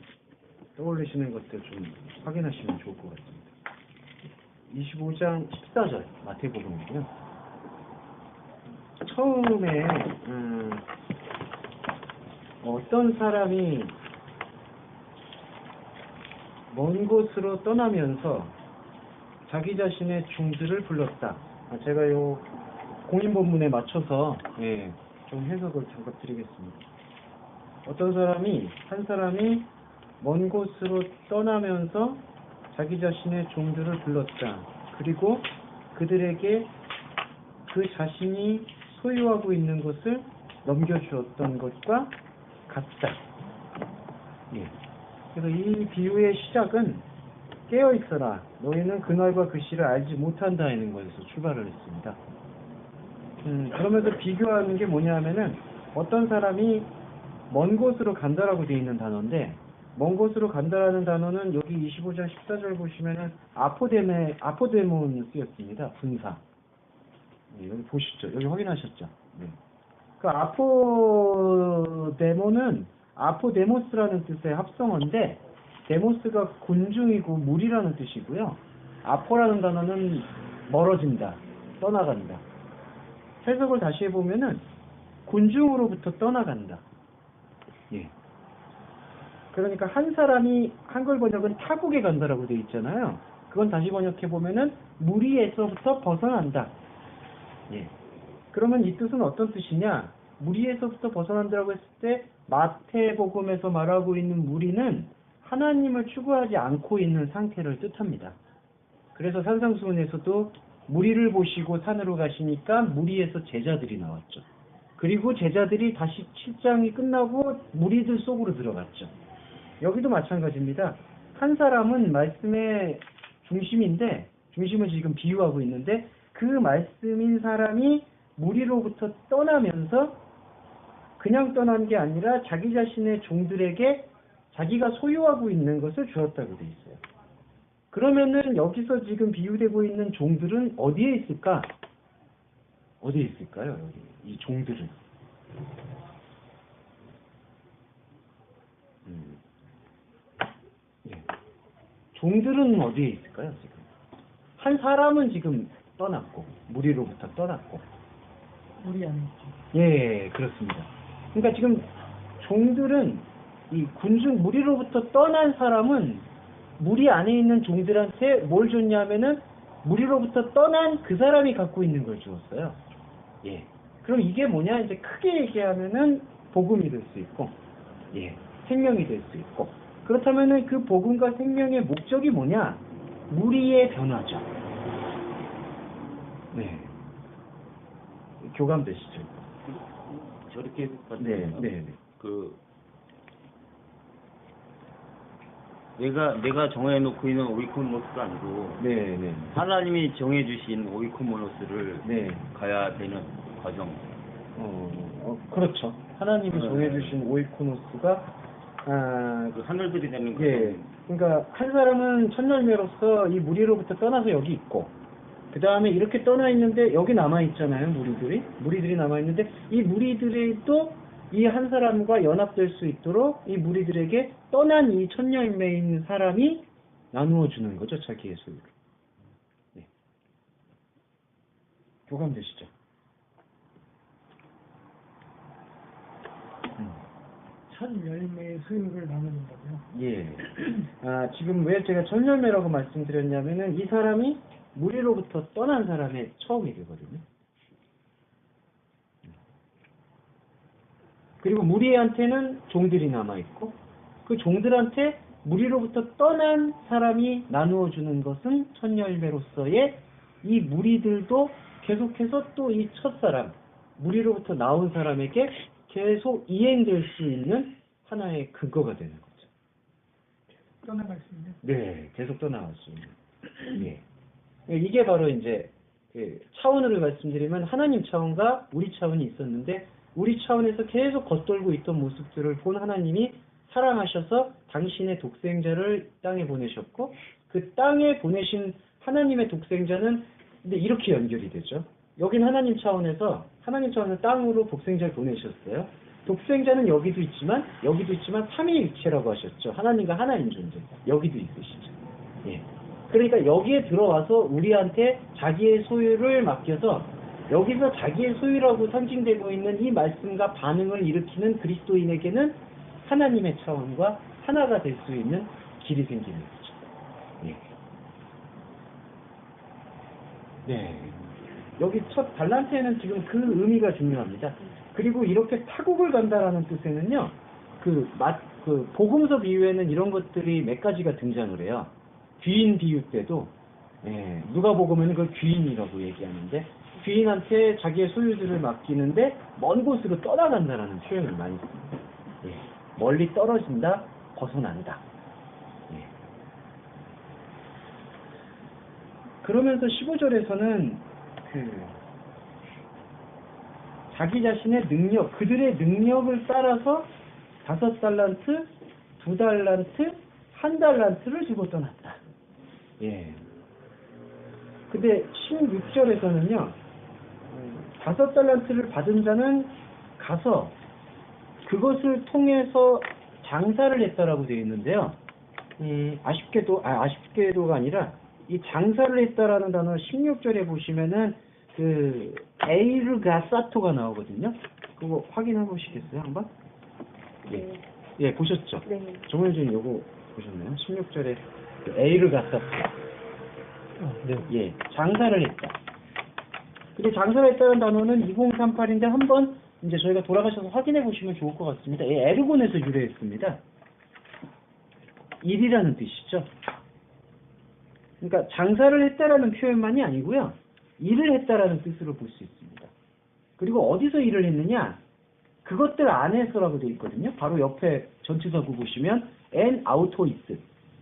떠올리시는 것들 좀 확인하시면 좋을 것 같습니다. 25장 14절 마태복음이고요. 처음에 어떤 사람이 먼 곳으로 떠나면서 자기 자신의 종들을 불렀다. 제가 요 공인 본문에 맞춰서 좀 해석을 잠깐 드리겠습니다. 한 사람이 먼 곳으로 떠나면서 자기 자신의 종들을 불렀다. 그리고 그들에게 그 자신이 소유하고 있는 것을 넘겨주었던 것과 같다. 예. 그래서 이 비유의 시작은 깨어있어라. 너희는 그날과 그 시를 알지 못한다 하는 것에서 출발을 했습니다. 그러면서 비교하는 게 뭐냐면은 어떤 사람이 먼 곳으로 간다라고 되어 있는 단어인데 먼 곳으로 간다라는 단어는 여기 25장 14절 보시면은 아포데몬 쓰였습니다. 분사. 네, 여기 보시죠. 여기 확인하셨죠? 네. 그 아포데몬은 아포데모스라는 뜻의 합성어인데 데모스가 군중이고 무리라는 뜻이고요. 아포라는 단어는 멀어진다, 떠나간다. 해석을 다시 해보면은 군중으로부터 떠나간다. 예. 그러니까 한 사람이 한글 번역은 타국에 간다라고 되어 있잖아요. 그건 다시 번역해 보면은 무리에서부터 벗어난다. 예. 그러면 이 뜻은 어떤 뜻이냐? 무리에서부터 벗어난다라고 했을 때 마태복음에서 말하고 있는 무리는 하나님을 추구하지 않고 있는 상태를 뜻합니다. 그래서 산상수훈에서도 무리를 보시고 산으로 가시니까 무리에서 제자들이 나왔죠. 그리고 제자들이 다시 7장이 끝나고 무리들 속으로 들어갔죠. 여기도 마찬가지입니다. 한 사람은 말씀의 중심인데, 중심을 지금 비유하고 있는데, 그 말씀인 사람이 무리로부터 떠나면서 그냥 떠난 게 아니라 자기 자신의 종들에게 자기가 소유하고 있는 것을 주었다고 돼 있어요. 그러면은 여기서 지금 비유되고 있는 종들은 어디에 있을까? 어디에 있을까요? 여기 이 종들은. 예. 종들은 어디에 있을까요? 지금 한 사람은 지금 떠났고 무리로부터 떠났고 우리 안에 있죠. 예, 그렇습니다. 그러니까 지금 종들은 이 군중 무리로부터 떠난 사람은 무리 안에 있는 종들한테 뭘 줬냐면은 무리로부터 떠난 그 사람이 갖고 있는 걸 주었어요. 예. 그럼 이게 뭐냐? 이제 크게 얘기하면은 복음이 될 수 있고, 예, 생명이 될 수 있고. 그렇다면은 그 복음과 생명의 목적이 뭐냐? 무리의 변화죠. 네. 교감되시죠? 저렇게 네, 네, 네. 내가 정해놓고 있는 오이코모노스가 아니고 네, 네. 하나님이 정해주신 오이코모노스를 네. 가야 되는 과정. 그렇죠. 하나님이 정해주신 오이코노스가 그 하늘들이 되는 거. 예. 그러니까 한 사람은 첫 열매로서 이 무리로부터 떠나서 여기 있고, 그 다음에 이렇게 떠나 있는데 여기 남아 있잖아요. 무리들이 남아 있는데 이 무리들도 이 한 사람과 연합될 수 있도록 이 무리들에게 떠난 이 첫 열매인 사람이 나누어 주는 거죠. 자기의 소유를. 네. 교감되시죠? 첫 열매의 소유를 나누는 거죠. 예. 지금 왜 제가 첫 열매라고 말씀드렸냐면은 이 사람이 무리로부터 떠난 사람의 처음이 되거든요. 그리고 무리한테는 종들이 남아있고, 그 종들한테 무리로부터 떠난 사람이 나누어 주는 것은 첫 열매로서의 이 무리들도 계속해서 또 이 첫사람, 무리로부터 나온 사람에게 계속 이행될 수 있는 하나의 근거가 되는 거죠. 떠나갈 수 있는. 네, 계속 떠나갈 수 있는. 예. 이게 바로 이제 차원으로 말씀드리면 하나님 차원과 우리 차원이 있었는데, 우리 차원에서 계속 겉돌고 있던 모습들을 본 하나님이 사랑하셔서 당신의 독생자를 땅에 보내셨고, 그 땅에 보내신 하나님의 독생자는 근데 이렇게 연결이 되죠. 여긴 하나님 차원에서 땅으로 독생자를 보내셨어요. 독생자는 여기도 있지만 삼위일체라고 하셨죠. 하나님과 하나인 존재. 여기도 있으시죠. 예. 그러니까 여기에 들어와서 우리한테 자기의 소유를 맡겨서 여기서 자기의 소유라고 상징되고 있는 이 말씀과 반응을 일으키는 그리스도인에게는 하나님의 차원과 하나가 될 수 있는 길이 생기는 거죠. 예. 네. 여기 첫 달란트에는 지금 그 의미가 중요합니다. 그리고 이렇게 타국을 간다라는 뜻에는요, 그 복음서 비유에는 이런 것들이 몇 가지가 등장을 해요. 귀인 비유 때도 예, 누가복음에는 그걸 귀인이라고 얘기하는데 귀인한테 자기의 소유들을 맡기는데 먼 곳으로 떠나간다라는 표현을 많이 씁니다. 예, 멀리 떨어진다, 벗어난다. 예. 그러면서 15절에서는 자기 자신의 능력, 그들의 능력을 따라서 5달란트, 2달란트, 1달란트를 주고 떠났다. 예. 근데 16절에서는요, 5달란트를 받은 자는 가서 그것을 통해서 장사를 했다라고 되어 있는데요. 아쉽게도가 아니라 이 장사를 했다라는 단어 16절에 보시면은 그 에이르가사토가 나오거든요. 그거 확인해 보시겠어요, 한번? 예. 예, 보셨죠? 네. 정원진 요거 보셨나요? 16절에 그 에이르가사토. 네. 예, 장사를 했다. 근데 장사를 했다는 단어는 2038인데 한번 이제 저희가 돌아가셔서 확인해 보시면 좋을 것 같습니다. 예, 에르곤에서 유래했습니다. 일이라는 뜻이죠. 그러니까 장사를 했다라는 표현만이 아니고요. 일을 했다라는 뜻으로 볼 수 있습니다. 그리고 어디서 일을 했느냐? 그것들 안에서라고 되어 있거든요. 바로 옆에 전치사구 보시면 엔 아우토이스.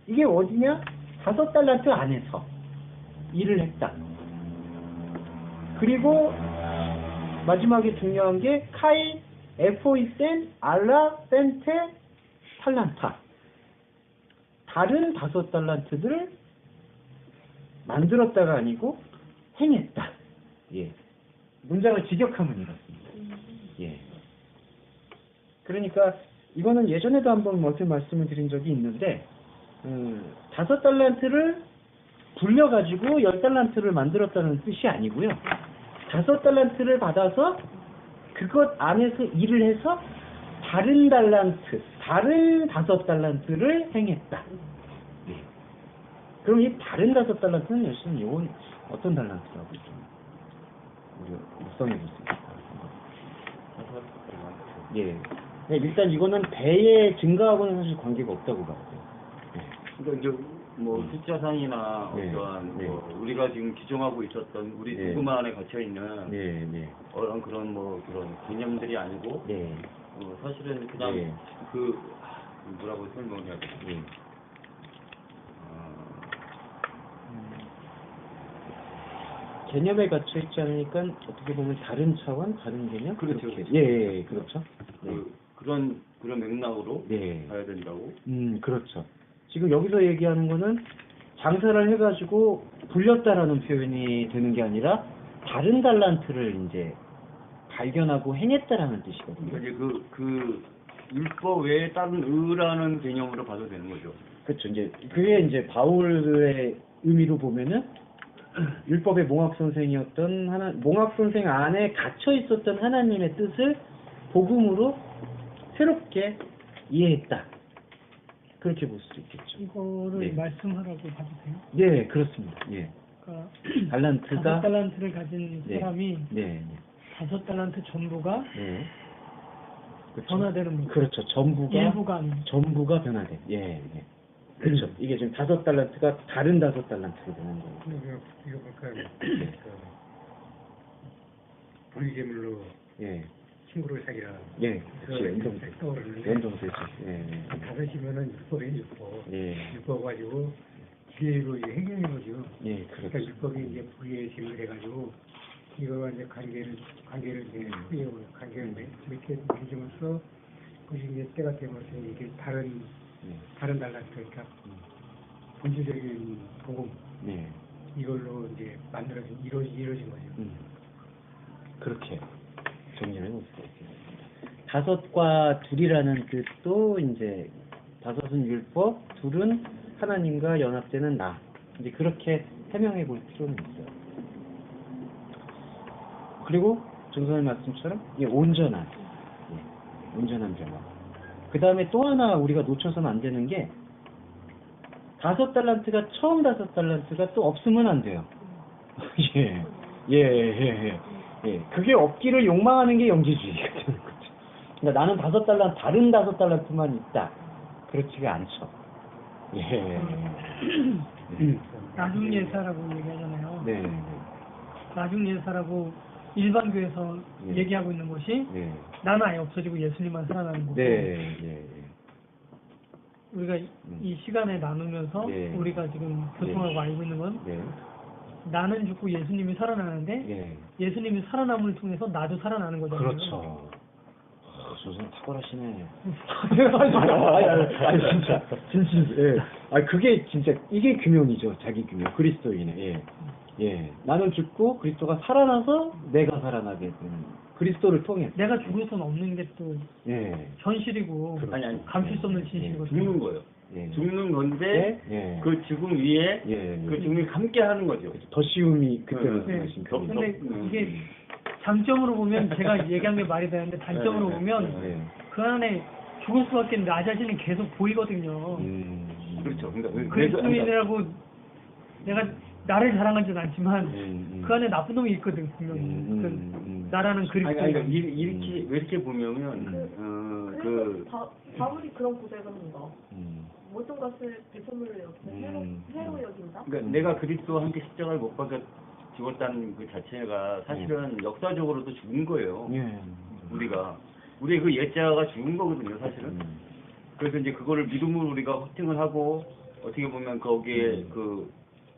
이게 어디냐? 5달란트 안에서 일을 했다. 그리고 마지막에 중요한 게 카이 에포이센 알라 펜테 탈란타. 다른 5달란트들을 만들었다가 아니고 행했다. 예. 문장을 직역하면 이렇습니다. 예. 그러니까 이거는 예전에도 한번 무슨 말씀을 드린 적이 있는데 5달란트를 불려가지고 10달란트를 만들었다는 뜻이 아니고요. 5달란트를 받아서 그것 안에서 일을 해서 다른 달란트, 다른 5달란트를 행했다. 예. 그럼 이 다른 5달란트는 여기서는 이건 어떤 달란트라고 좀 우리가 묵상해 볼 수 있을까요? 예. 네, 일단 이거는 배의 증가하고는 사실 관계가 없다고 봐요. 그러니까 이제 뭐 숫자상이나 네. 어떠한 네. 뭐 우리가 지금 기종하고 있었던 우리 네. 녹음 안에 갇혀 있는 네. 그런 뭐 그런 개념들이 아니고 네. 사실은 그냥 네. 그 뭐라고 설명해야 되지? 네. 개념에 갇혀 있지 않으니까 어떻게 보면 다른 차원, 다른 개념? 그렇죠, 그렇게. 그렇죠. 예, 그렇죠. 네. 그런 맥락으로 네. 가야 된다고. 그렇죠. 지금 여기서 얘기하는 거는 장사를 해가지고 불렸다라는 표현이 되는 게 아니라 다른 달란트를 이제 발견하고 행했다라는 뜻이거든요. 그러니까 이제 그 율법 외에 다른 의라는 개념으로 봐도 되는 거죠. 그렇죠. 이제 그게 이제 바울의 의미로 보면은 율법의 몽학 선생이었던 몽학 선생 안에 갇혀 있었던 하나님의 뜻을 복음으로 새롭게 이해했다. 그렇게 볼 수도 있겠죠. 이거를 네. 말씀하라고 봐도 돼요? 예, 그렇습니다. 예. 그러니까 달란트가 5달란트를 가진 네. 사람이 네. 5달란트 전부가 네. 그렇죠. 변화되는 거죠. 그렇죠. 일부가 아니고. 전부가 변화돼. 예. 예. 그렇죠. 이게 지금 5달란트가 다른 5달란트로 되는 거예요. 이거 볼까요? 불의제물로 예. 친구를 사귀라. 예. 그렇지. 떠오르는데 연동되죠. 예. 5이면은 율법에 율법. 예. 율법 가지고 기회로 이제 행위인 거죠. 예, 그러니까 그렇죠. 율법이 이제 불의의 제물 해가지고 이거가 이제 관계를 이제 관계를 맺게 맺음으로써 그것이 이제 때가 되면서 이게 다른 달란트 그러니까 본질적인 복음 네. 이걸로 이제 만들어진 이루어진 거죠. 그렇게 정리를 해볼 수가 있습니다. 5과 2이라는 뜻도 이제 5은 율법, 2은 하나님과 연합되는 나. 이제 그렇게 해명해 볼 필요는 있어요. 그리고 정선의 말씀처럼 온전한, 온전한 변화. 그 다음에 또 하나 우리가 놓쳐서는 안 되는 게 5달란트가 처음 5달란트가 또 없으면 안 돼요. 예. 그게 없기를 욕망하는 게 영지주의거든요. 그러니까 나는 5달란트, 다른 5달란트만 있다. 그렇지가 않죠. 예. 나중 예사라고 얘기하잖아요. 네. 나중 예사라고 일반 교회에서 네. 얘기하고 있는 것이 네. 나는 아예 없어지고 예수님만 살아나는 거고 네. 네. 우리가 이 시간에 나누면서 네. 우리가 지금 교통하고 알고 있는 건 네. 나는 죽고 예수님이 살아나는데 네. 예수님이 살아남을 통해서 나도 살아나는 거잖아요. 그렇죠. 선생님 탁월하시네. 아니 진짜. 예. 아 그게 진짜 이게 균형이죠. 자기 균형. 그리스도인의. 예. 예. 나는 죽고 그리스도가 살아나서 내가 살아나게 되는 그리스도를 통해. 내가 죽을 수는 없는 게 또 예. 현실이고 아니. 감출 수 없는 진실이거든요. 죽는 거예요. 예. 죽는 건데 예. 그 죽음 위에 예. 그 죽음이 함께 하는 거죠. 더 쉬움이 그때 네. 말씀하신 네. 표현. 근데 이게 장점으로 보면 제가 얘기한 게 말이 되는데 단점으로 네. 보면 네. 그 안에 죽을 수밖에 나 자신은 계속 보이거든요. 그렇죠. 그러니까 그리스도인이라고 내가 나를 자랑하진 않지만 그 안에 음. 나쁜 놈이 있거든 분명히. 그 나라는 그리스도인. 그러니까 이렇게 왜 이렇게 보면 그래서 바울이 그런 고백을 한다. 음. 모든 것을 배설물로 여기서 해로 여긴다. 그러니까 내가 그리스도와 함께 십자가를 못 박아 죽었다는 그 자체가 사실은 역사적으로도 죽은 거예요. 예. 우리의 그 예자가 죽은 거거든요, 사실은. 음. 그래서 이제 그거를 믿음으로 우리가 확증을 하고 어떻게 보면 거기에 그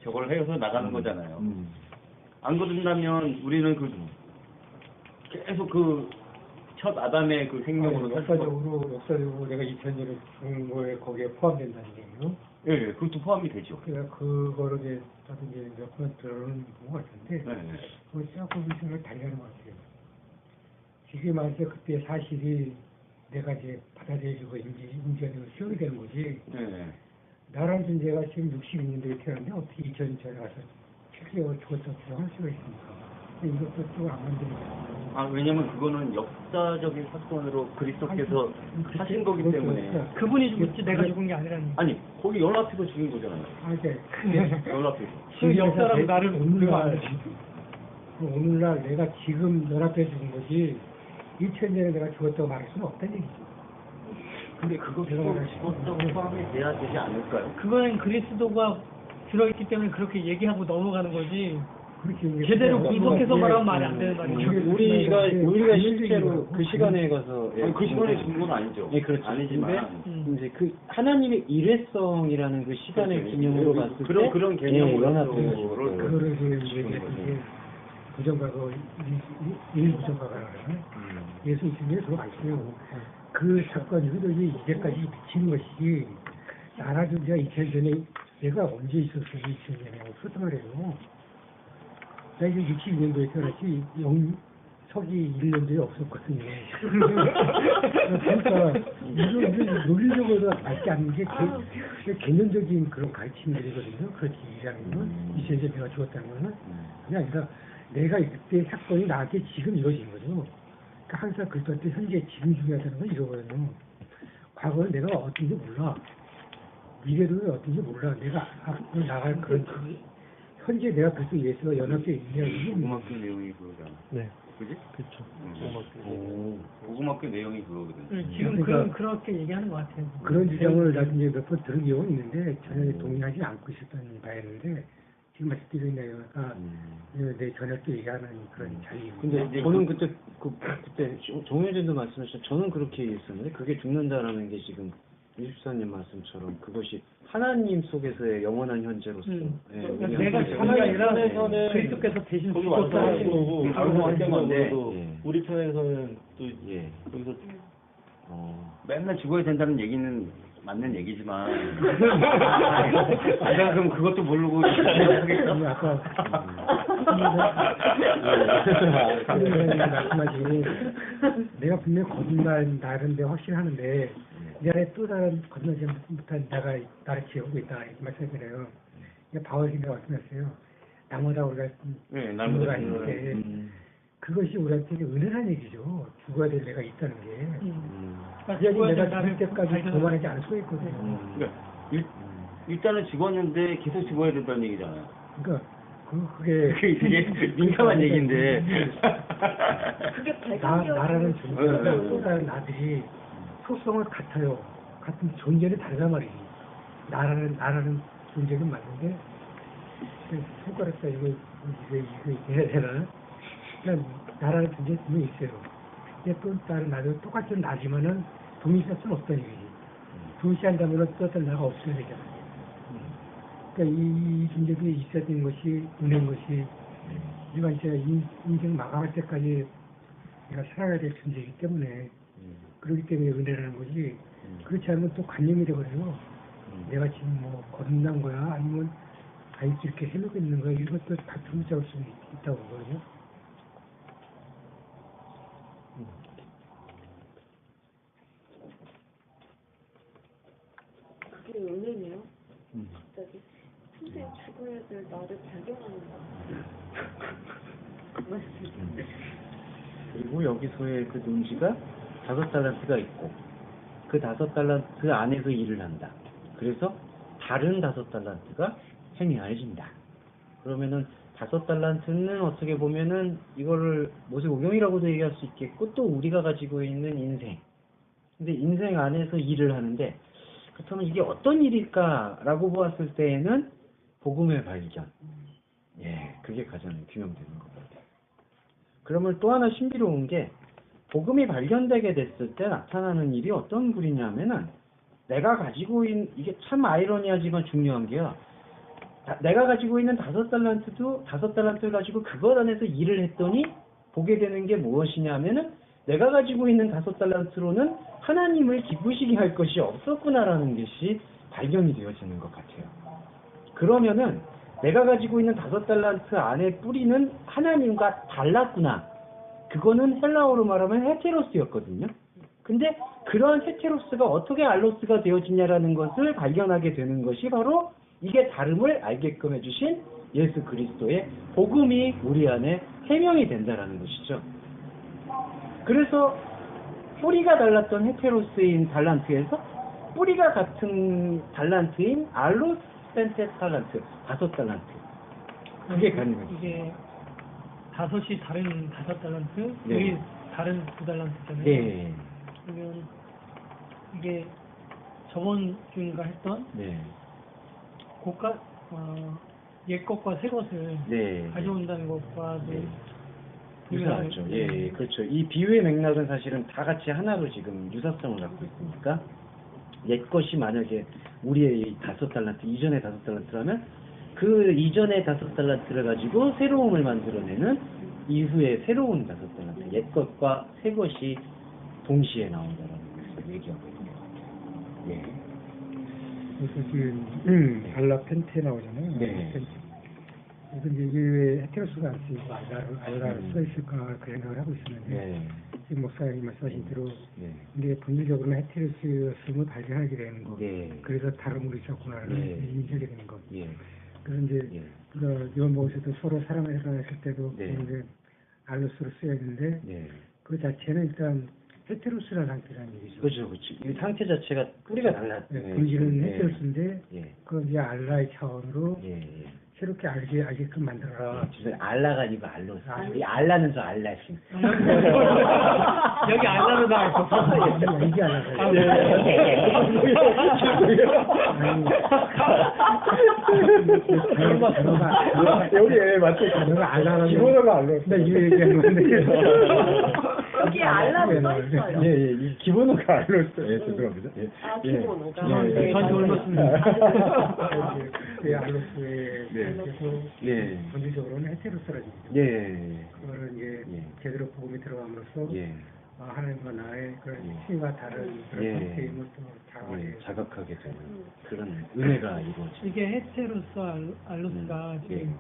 저걸 해서 나가는 거잖아요. 안 그런다면 우리는 그 계속 그 첫 아담의 그 생명으로 살 수가 역사적으로 내가 2000년에 죽은 거에 거기에 포함된다는 얘기요. 예, 예, 그것도 포함이 되죠. 그러니까 그거를 이제 나도 이제 몇 번 들어는 본 것 같은데 네. 그거 조금 생각을 달리하는 것 같아요. 지금 말해서 그때 사실이 내가 이제 받아들여지고 인지하는 수용이 되는 거지. 네. 나라는 존재가 지금 62년도에 태어났는데 어떻게 2000년에 가서 7개월 죽었다고 주장할 수가 있습니까? 이것도 좀 안 만드는 거예요. 아, 왜냐면 그거는 역사적인 사건으로 그리스도께서 하신 거기 그렇죠. 때문에. 그분이 죽었지 내가 죽은 게 아니라니. 아니, 거기 연합해서 죽인 거잖아요. 이제 연합해서. 그 역사라고 나를 오늘날 내가 지금 연합해 죽은 거지 2000년에 내가 죽었다고 말할 수는 없다는 얘기죠. 근데 그것도 포함이 돼야 되지 않을까요? 그거는 그리스도가 들어있기 때문에 그렇게 얘기하고 넘어가는 거지. 그렇게 제대로 분석해서 말하면 말이 안 되는 말이죠. 우리가 실제로 그 시간에 가서 아니, 그 시간에 죽은 건 아니죠. 예, 그렇죠. 아니지만. 근데 이제 그 하나님의 일회성이라는 그 시간의 그렇죠. 기념으로 봤을 때 그런 개념으로 연합된 그거를 그거를 얘기했을 때 부정과거 일부정과거라고 하면 예수 있으면 서로 알수요. 그 사건이 흐르니 이제까지 미치는 것이 나라 존재가 2000년 전에 내가 언제 있었어 2000년에 없었단 말이에요. 나 이제 62년도에 태어났지 서기 1년도에 없었거든요. 그러니까 이거 논리적으로 맞지 않는 게 개념적인 그런 가르침들이거든요. 그렇게 얘기하는 건 2000년 내가 죽었다는 거는 그게 아니라 내가 그때 사건이 나한테 지금 이루어진 거죠. 그러니까 항상 그리스도한테 현재 지금 중요하다는 건 이거거든요. 과거는 내가 어떤지 몰라. 미래도 어떤지 몰라. 내가 앞으로 나갈 그런 현재 내가 그리스도 예수와 연합되어 있냐. 복음학교 내용이 그거잖아. 네. 그지? 그렇죠. 복음학교 내용이 그거거든. 지금 그러니까 그렇게 얘기하는 것 같아요. 그런 주장을 나도 이제 몇 번 들은 경우는 있는데 전혀 동의하지 않고 있었던 바였는데 지금 말씀드린 내용과 내 전혀 얘기하는 그런 자유. 근데 저는 그때 정혜진도 말씀하셨죠. 저는 그렇게 이해했었는데 그게 죽는다라는 게 지금 유십사님 말씀처럼 그것이 하나님 속에서의 영원한 현재로서 그러니까 내가 죽은 게 아니라 그리스도께서 대신 거기 와서 죽었다. 하신 거고 상대적으로도 우리 편에서는 또 예. 여기서 맨날 죽어야 된다는 얘기는 맞는 얘기지만. 내가 그럼 그것도 모르고 하겠어? 아까 말씀하신 내가 분명히 거듭날 나른데 확신하는데 내 안에 또 다른 거듭나지 못한 나가 나를 지어오고 있다 이렇게 말씀드려요. 바울이 내가 말씀했어요. 나무다 우리가 네, 나무가 아닌데 그것이 우리한테 은혜란 얘기죠. 죽어야 될 내가 있다는 게. 그래야지 내가 죽을 때까지 교만하지 않을 수가 있거든요. 그러니까 일단은 죽었는데 계속 죽어야 된다는 얘기잖아요. 그러니까 그게 되게 민감한 얘기인데. 그게 나라는 존재가 네. 또 다른 나들이 속성은 같아요. 같은 존재는 다르단 말이지. 나라는 존재는 맞는데 그 손가락 가지고 이거 해야 되나? 그러니까 나라는 존재 분명히 있어요. 근데 또 다른 나도 똑같은 나지만은 동일할 수는 없다는 얘기지. 동시한다면은 또 다른 나가 없어야 되잖아. 그러니까 이 존재도 있어야 되는 것이 은혜인 것이 우리가 이제 인생 마감할 때까지 내가 살아가야 될 존재이기 때문에 그렇기 때문에 은혜라는 거지. 그렇지 않으면 또 관념이 되거든요. 내가 지금 뭐 거듭난 거야 아니면 아직도 이렇게 해놓고 있는 거야 이것도 다 들어잡을 수 있다고 보거든요. 그게 은혜네요. 갑자기 평생 죽어야 될 나를 발견하는다. 그리고 여기서의 그 논지가 5달란트가 있고 그 5달란트 안에서 일을 한다. 그래서 다른 5달란트가 행해해진다. 그러면은 5달란트는 어떻게 보면은 이거를 모세오경이라고도 얘기할 수 있겠고 또 우리가 가지고 있는 인생. 근데 인생 안에서 일을 하는데 그렇다면 이게 어떤 일일까라고 보았을 때에는 복음의 발견. 예, 그게 가장 규명되는 것 같아요. 그러면 또 하나 신비로운 게 복음이 발견되게 됐을 때 나타나는 일이 어떤 글이냐면은 내가 가지고 있는 이게 참 아이러니하지만 중요한 게요. 내가 가지고 있는 5달란트를 가지고 그것 안에서 일을 했더니 보게 되는 게 무엇이냐면은 내가 가지고 있는 5달란트로는 하나님을 기쁘시게 할 것이 없었구나라는 것이 발견이 되어지는 것 같아요. 그러면은 내가 가지고 있는 5달란트 안에 뿌리는 하나님과 달랐구나. 그거는 헬라어로 말하면 헤테로스였거든요. 근데 그러한 헤테로스가 어떻게 알로스가 되어지냐라는 것을 발견하게 되는 것이 바로 이게 다름을 알게끔 해주신 예수 그리스도의 복음이 우리 안에 해명이 된다라는 것이죠. 그래서 뿌리가 달랐던 헤테로스인 달란트에서 뿌리가 같은 달란트인 알로스 센테 달란트, 5달란트. 그게 가능해요. 이게 5이 다른 5달란트, 네. 여기 다른 2달란트잖아요. 네. 그러면 이게 저번 주인가 했던 네. 옛 것과 새 것을 네. 가져온다는 것과 네. 유사하죠. 유사하죠. 예, 그렇죠. 이 비유의 맥락은 사실은 다 같이 하나로 지금 유사성을 갖고 있으니까 옛 것이 만약에 우리의 이 5달란트, 이전의 5달란트라면 그 이전의 5달란트를 가지고 새로움을 만들어내는 이후에 새로운 5달란트, 옛 것과 새 것이 동시에 나온다는 것을 얘기하고 있는 것 같아요. 예. 그래서 지금 알라 펜테 나오잖아요. 네. 펜테. 그래서 이제 이게 왜 헤테로스가 안 쓰이고 알라를 써있을까 그 생각을 하고 있었는데 네. 지금 목사님이 말씀하신 대로 네. 이게 본질적으로는 헤테로스였음을 발견하게 되는 거. 네. 그래서 다름으로 있었구나를 네. 인지하게 되는 거. 예. 그래서 이제 예. 그 요한복음에서도 서로 사랑을 했을 때도 네. 이제 알로스로 써야 되는데 네. 그 자체는 일단 헤테로스라는 상태라는 얘기죠. 그렇죠, 그렇죠. 이 상태 자체가 뿌리가 달라. 네, 본질은 헤테로스인데 예. 그걸 이제 알라의 차원으로 예. 예. 새롭게 알게끔 만들어라. 죄송해요. 알라가 아니고 알로스. 아, 이 알라는 저 알라신. 여기 알라로 나왔어. 이게 알라가. 아, 네. 여기 맞죠? 단어가 알라라는 기본어가 알라. 나 이거 얘기하는 건데. 여기 알라로 써 있어요. 예, 예. 이 기본어가 알로스. 예, 죄송합니다. 예. 아, 예. 기본어가. 예, 예. 저한테 올렸습니다. 그 알로스의 네. 그래서 예. 본질적으로는 헤테로스라는 얘기죠. 예. 그거를 이제 예. 제대로 복음이 들어감으로써 예. 하나님과 나의 그런 예. 신과 다른 그런 예. 상태임을 또 자각하게 예. 자각하게 되는 그런 은혜가 이루어지죠. 이게 헤테로스 알로스가 예. 지금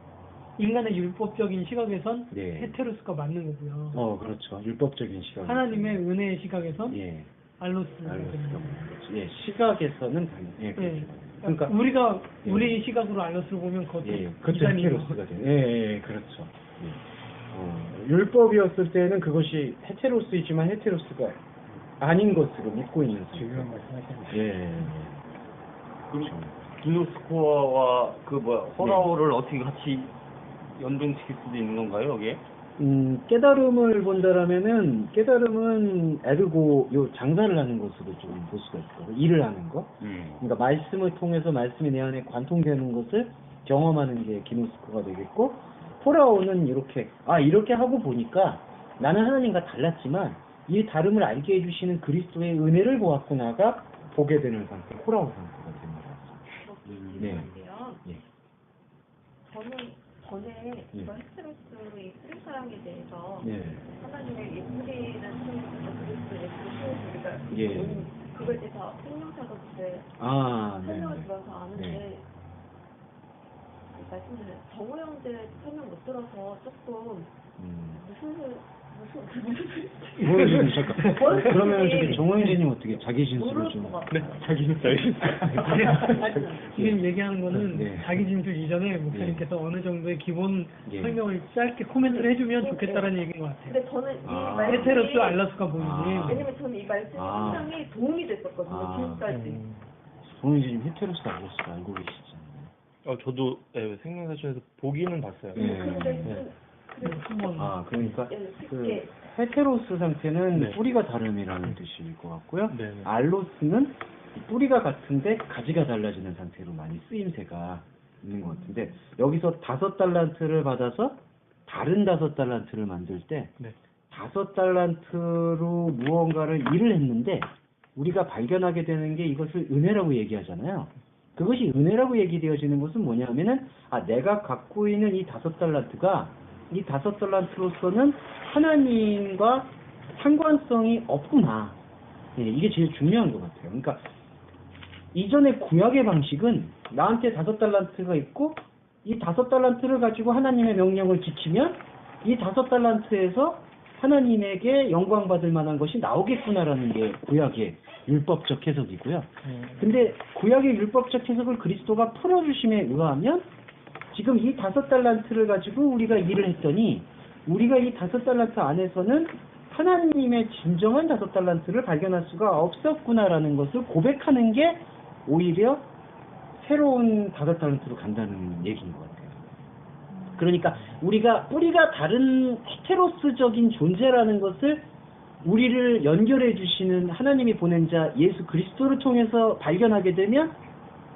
인간의 율법적인 시각에선 네. 헤테로스가 맞는 거고요. 그렇죠. 율법적인 시각. 하나님의 은혜의 시각에선 예. 알로스가 알로스가 되는 맞는 거예요. 거죠. 예. 시각에서는 예. 그렇죠. 네. 그러니까 우리가 예. 우리 시각으로 알로스를 보면 그것도 예, 그것도 이단이고. 헤테로스가 돼요. 예, 그렇죠. 예. 율법이었을 때는 그것이 헤테로스이지만 헤테로스가 아닌 것으로 믿고 있는 중요한 상태. 말씀하셨네요. 예. 그렇죠. 기노스코어와 그 호라오를 어떻게 같이 연동시킬 수도 있는 건가요, 여기에? 깨달음을 본다라면은 깨달음은 에르고 요 장사를 하는 것으로 좀 볼 수가 있어요. 일을 하는 거. 그러니까 말씀을 통해서 말씀이 내 안에 관통되는 것을 경험하는 게 기노스코가 되겠고, 포라오는 이렇게 이렇게 하고 보니까 나는 하나님과 달랐지만 이 다름을 알게 해주시는 그리스도의 은혜를 보았구나가 보게 되는 상태, 포라오 상태가 되는 것 같습니다. 네. 저는 전에 이번 헤테로스의 뿌리사랑에 대해서 네. 하나님의 예술이라는 책에서 그리스도 예술을 예. 키워주니까 그걸 대해서 생명사도 그때 네. 설명을 들어서 아는데 네. 말씀드린 정우 형제 설명 못 들어서 조금 무슨 모르겠어요. 잠깐. 그러면 저기 정호윤님 어떻게 자기 진술을 좀. 네. 자기 진짜. 지금 얘기하는 거는 네. 자기 진술 이전에 목사님께서 어느 정도의 기본 예. 설명을 짧게 코멘트를 해주면 좋겠다라는 얘기인 것 같아요. 근데 저는 이 말씀이 헤테로스 알라스카 보이지. 왜냐면 저는 이 말씀이 굉장히 도움이 됐었거든요. 지금까지. 정호윤님 헤테로스 알고 계시잖아요. 저도 생명사전에서 보기는 봤어요. 근데 그러니까 그 예. 헤테로스 상태는 네. 뿌리가 다름이라는 뜻일 것 같고요. 네. 알로스는 뿌리가 같은데 가지가 달라지는 상태로 많이 쓰임새가 있는 것 같은데, 여기서 5달란트를 받아서 다른 5달란트를 만들 때 네. 5달란트로 무언가를 일을 했는데 우리가 발견하게 되는 게 이것을 은혜라고 얘기하잖아요. 그것이 은혜라고 얘기되어지는 것은 뭐냐면은 내가 갖고 있는 이 5달란트가 이 5달란트로서는 하나님과 상관성이 없구나. 이게 제일 중요한 것 같아요. 그러니까 이전의 구약의 방식은 나한테 5달란트가 있고 이 5달란트를 가지고 하나님의 명령을 지키면 이 5달란트에서 하나님에게 영광 받을 만한 것이 나오겠구나라는 게 구약의 율법적 해석이고요. 근데 구약의 율법적 해석을 그리스도가 풀어주심에 의하면 지금 이 5달란트를 가지고 우리가 일을 했더니 우리가 이 5달란트 안에서는 하나님의 진정한 5달란트를 발견할 수가 없었구나라는 것을 고백하는 게 오히려 새로운 5달란트로 간다는 얘기인 것 같아요. 그러니까 우리가 뿌리가 다른 헤테로스적인 존재라는 것을 우리를 연결해 주시는 하나님이 보낸 자 예수 그리스도를 통해서 발견하게 되면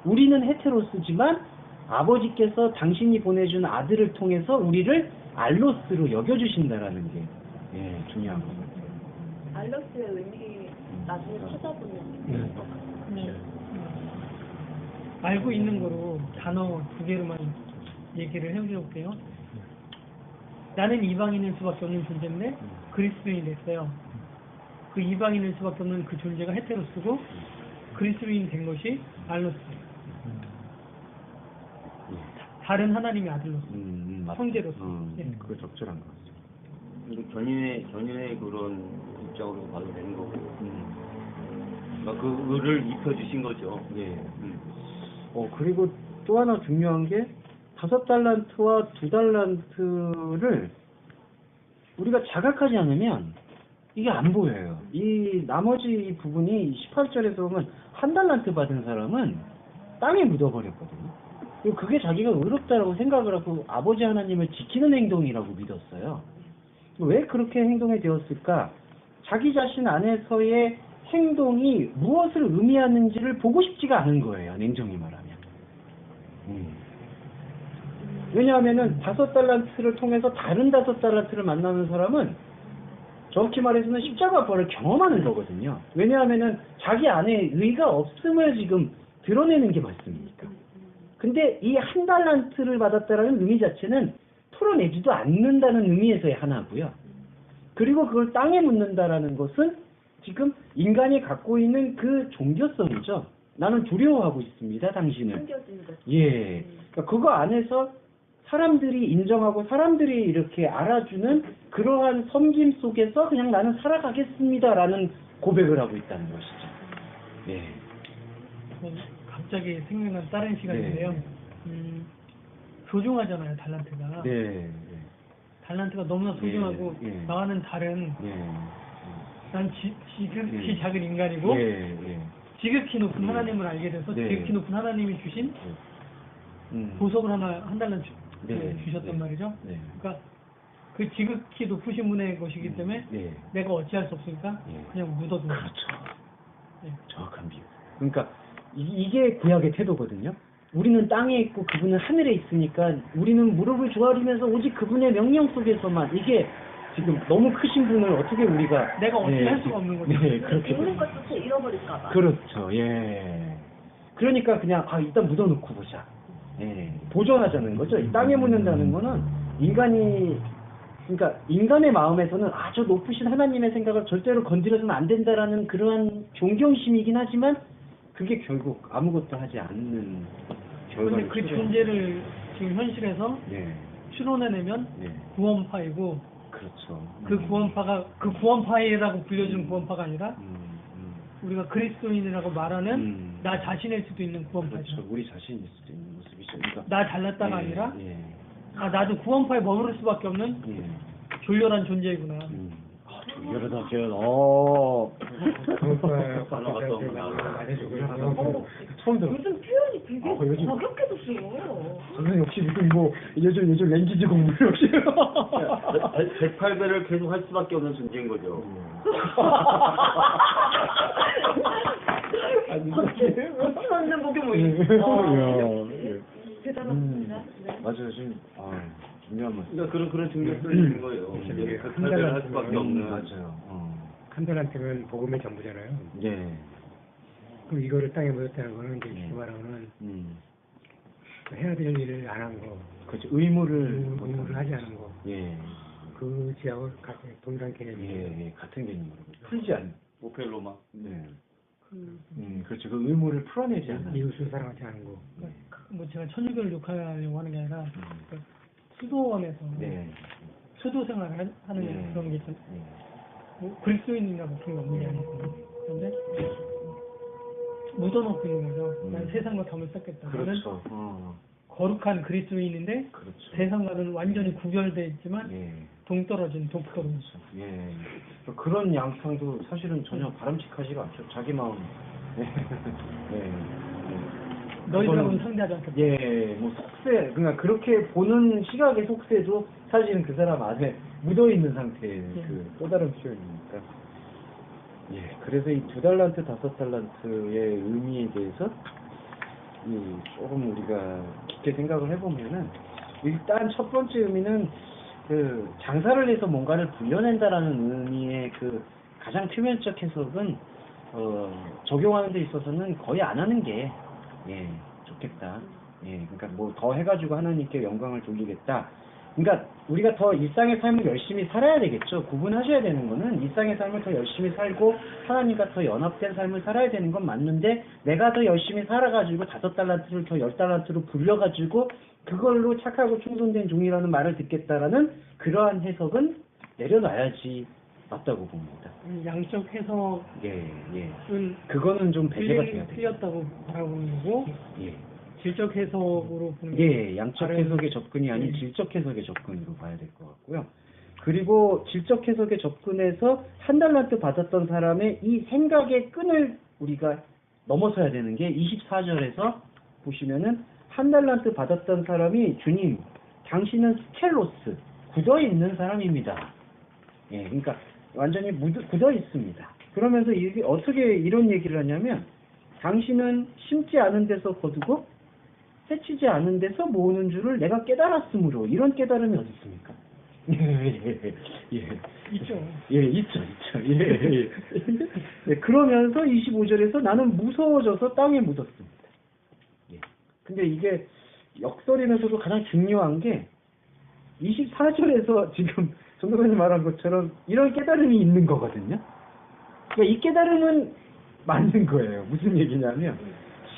우리는 헤테로스지만 아버지께서 당신이 보내준 아들을 통해서 우리를 알로스로 여겨주신다라는 게 중요한 것 같아요. 알로스의 의미 나중에 찾아보면 알고 있는 거로 단어 2개로만 얘기를 해볼게요. 나는 이방인일 수밖에 없는 존재인데 그리스도인이 됐어요. 그 이방인일 수밖에 없는 그 존재가 헤테로스고 그리스도인 된 것이 알로스예요. 다른 하나님의 아들로서, 형제로서. 그거 적절한 것 같습니다. 전유의 그런 입장으로 봐도 되는 거고, 그거를 입혀주신 거죠. 예. 그리고 또 하나 중요한 게 5달란트와 2달란트를 우리가 자각하지 않으면 이게 안 보여요. 이 나머지 부분이 18절에서 보면 1달란트 받은 사람은 땅에 묻어버렸거든요. 그리고 그게 자기가 의롭다라고 생각을 하고 아버지 하나님을 지키는 행동이라고 믿었어요. 왜 그렇게 행동이 되었을까? 자기 자신 안에서의 행동이 무엇을 의미하는지를 보고 싶지가 않은 거예요. 냉정히 말하면. 왜냐하면은 5달란트를 통해서 다른 5달란트를 만나는 사람은 정확히 말해서는 십자가 벌을 경험하는 거거든요. 왜냐하면은 자기 안에 의가 없음을 지금 드러내는 게 말씀이니까. 근데 이 1달란트를 받았다라는 의미 자체는 풀어내지도 않는다는 의미에서의 하나고요. 그리고 그걸 땅에 묻는다라는 것은 지금 인간이 갖고 있는 그 종교성이죠. 나는 두려워하고 있습니다, 당신을. 숨겨진 거죠. 예. 그러니까 그거 안에서 사람들이 인정하고 사람들이 이렇게 알아주는 그러한 섬김 속에서 그냥 나는 살아가겠습니다라는 고백을 하고 있다는 것이죠. 예. 갑자기 생각난 다른 시간인데요. 소중하잖아요, 달란트가. 네. 달란트가 너무나 소중하고 예. 나와는 다른 난 지극히 작은 인간이고 지극히 높은 하나님을 알게 돼서 지극히 높은 하나님이 주신 보석을 하나 한 달란트 주셨단 말이죠. 그러니까 그 지극히 높으신 분의 것이기 때문에 네. 내가 어찌할 수 없으니까 예. 그냥 묻어두는 거예요. 그렇죠. 네. 정확한 비유. 그러니까 이게 구약의 태도거든요. 우리는 땅에 있고 그분은 하늘에 있으니까 우리는 무릎을 조아리면서 오직 그분의 명령 속에서만 이게 지금 너무 크신 분을 어떻게 우리가 내가 어떻게 할 수가 없는 거죠. 네, 그렇게 모든 것조차 잃어버릴까 봐. 그렇죠. 예. 그러니까 그냥 일단 묻어놓고 보자. 예. 보존하자는 거죠. 이 땅에 묻는다는 거는 그러니까 인간의 마음에서는 저 높으신 하나님의 생각을 절대로 건드려서는 안 된다라는 그러한 존경심이긴 하지만 그게 결국 아무것도 하지 않는 근데 결과를 그 초래하는- 존재를 지금 현실에서 네. 추론해내면 네. 구원파이고 그렇죠. 그 구원파가 그 구원파이라고 불려주는 구원파가 아니라 우리가 그리스도인이라고 말하는 나 자신일 수도 있는 구원파죠. 그렇죠. 우리 자신일 수도 있는 모습이죠. 그러니까 나 잘났다가 예, 아니라 예, 나도 구원파에 머무를 수밖에 없는 예. 졸렬한 존재이구나. 열하다 표현. 네. 처음 들어. 요즘 표현이 되게 요즘- 과격해졌어요. 저는 역시 무슨 요즘 랭귀지 공부 역시. 108배를 계속 할 수밖에 없는 존재인 거죠. 없는 목욕 대단합니다. 네. 맞아요. 지금 중요한 말. 그러니까 그런 중요성이 있는 거예요. 108배를 할 수밖에 없는. 맞아요. 한 달한테는 복음의 전부잖아요. 예. 그럼 이거를 땅에 묻었다는 거는 이제 예. 그 말하고는 해야 될 일을 안 한 거, 그렇죠. 의무를 의무를 하지 않은 거, 예. 그 지하고 같은 동일한 개념이에요. 예, 같은 개념으로 풀지 않는. 오펠로마. 네. 그렇죠. 그 의무를 풀어내지 않는. 이웃을 사랑하지 않은 거. 뭐 제가 천주교를 욕하려고 하는 게 아니라 그 수도원에서 네. 수도 생활을 하는 네. 그런 게 있어요. 뭐 그리스도인이라고 그런 게 없는 게 아니고 그런데 묻어놓고 있는 거죠. 난 세상과 담을 쌓겠다. 나는 그렇죠. 거룩한 그리스도인인데 그렇죠. 세상과는 완전히 구별돼 있지만 예. 동떨어진 독서로 예. 그런 양상도 사실은 전혀 바람직하지가 않죠. 자기 마음. 예. 예. 너희들하고는 그거는- 상대하지 않겠다. 예, 뭐 속세, 그러니까 그렇게 보는 시각의 속세도 사실은 그 사람 안에 묻어 있는 상태의 그 또 다른 표현이니까. 예, 그래서 이 2달란트, 5달란트의 의미에 대해서 조금 우리가 깊게 생각을 해보면은 일단 첫 번째 의미는 그 장사를 해서 뭔가를 불려낸다라는 의미의 그 가장 표면적 해석은 적용하는 데 있어서는 거의 안 하는 게 좋겠다. 그러니까 뭐 더 해가지고 하나님께 영광을 돌리겠다. 그러니까 우리가 더 일상의 삶을 열심히 살아야 되겠죠. 구분하셔야 되는 거는 일상의 삶을 더 열심히 살고 하나님과 더 연합된 삶을 살아야 되는 건 맞는데 내가 더 열심히 살아가지고 5달란트를 더 10달란트로 불려가지고 그걸로 착하고 충성된 종이라는 말을 듣겠다라는 그러한 해석은 내려놔야지 맞다고 봅니다. 양적 해석은 그거는 좀 배제가 돼야 돼요. 틀렸다고 바라보는 거고 예. 질적 해석으로 보는 게 양적 다른- 해석의 접근이 아닌 질적 해석의 접근으로 봐야 될 것 같고요. 그리고 질적 해석의 접근에서 1달란트 받았던 사람의 이 생각의 끈을 우리가 넘어서야 되는 게 24절에서 보시면은 1달란트 받았던 사람이 주님, 당신은 스켈로스, 굳어 있는 사람입니다. 그러니까 완전히 굳어 있습니다. 그러면서 이게 어떻게 이런 얘기를 하냐면 당신은 심지 않은 데서 거두고 해치지 않은 데서 모으는 줄을 내가 깨달았으므로 이런 깨달음이 어디 있습니까? 있죠. 있죠. 그러면서 25절에서 나는 무서워져서 땅에 묻었습니다. 근데 이게 역설이면서도 가장 중요한 게 24절에서 지금 전도사님 말한 것처럼 이런 깨달음이 있는 거거든요. 그러니까 이 깨달음은 맞는 거예요. 무슨 얘기냐면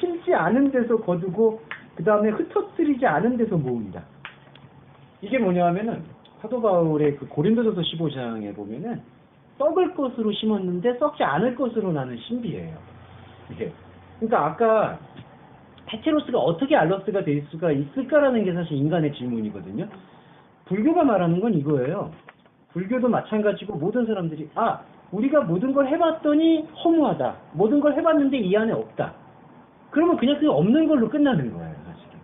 심지 않은 데서 거두고 그 다음에 흩어뜨리지 않은 데서 모은다. 이게 뭐냐면은 사도 바울의 그 고린도전서 15장에 보면은 썩을 것으로 심었는데 썩지 않을 것으로 나는 신비예요. 그러니까 아까 헤테로스가 어떻게 알로스가 될 수가 있을까라는 게 사실 인간의 질문이거든요. 불교가 말하는 건 이거예요. 불교도 마찬가지고 모든 사람들이 우리가 모든 걸 해봤더니 허무하다. 모든 걸 해봤는데 이 안에 없다. 그러면 그냥 없는 걸로 끝나는 거예요, 사실은.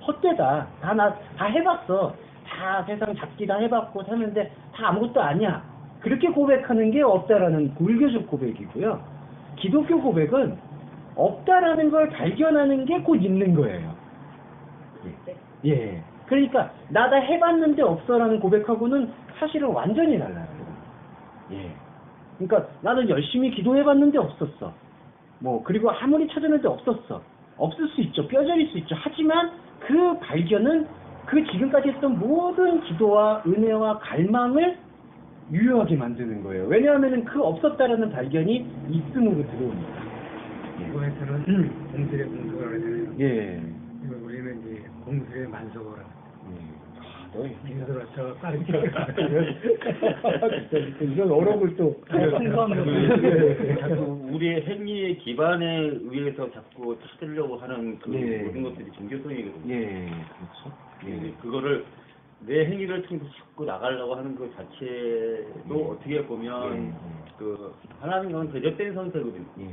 헛되다. 다 해봤어. 다 다 세상 잡기 다 해봤고 사는데 다 아무것도 아니야. 그렇게 고백하는 게 없다라는 불교적 고백이고요. 기독교 고백은 없다라는 걸 발견하는 게 곧 있는 거예요. 예. 그러니까 나 다 해봤는데 없어라는 고백하고는 사실은 완전히 달라요. 예. 그러니까 나는 열심히 기도해봤는데 없었어. 뭐 그리고 아무리 찾았는데 없었어. 없을 수 있죠. 뼈저릴 수 있죠. 하지만 그 발견은 그 지금까지 했던 모든 기도와 은혜와 갈망을 유효하게 만드는 거예요. 왜냐하면 그 없었다라는 발견이 있음으로 들어옵니다. 이거에서는 공술의 공수라고 하잖아요. 예. 이거 우리는 이제 공술의 만석어라. 너희 인수를 저 빠르게. 이런 어록을 또 자꾸 우리의 행위의 기반에 의해서 자꾸 찾으려고 하는 그 예. 모든 것들이 종교성이거든요. 예, 그렇죠. 예. 그거를 내 행위를 통해서 자꾸 나가려고 하는 그 자체도 어떻게 보면 그 하나님과는 대적된 상태거든요. 예.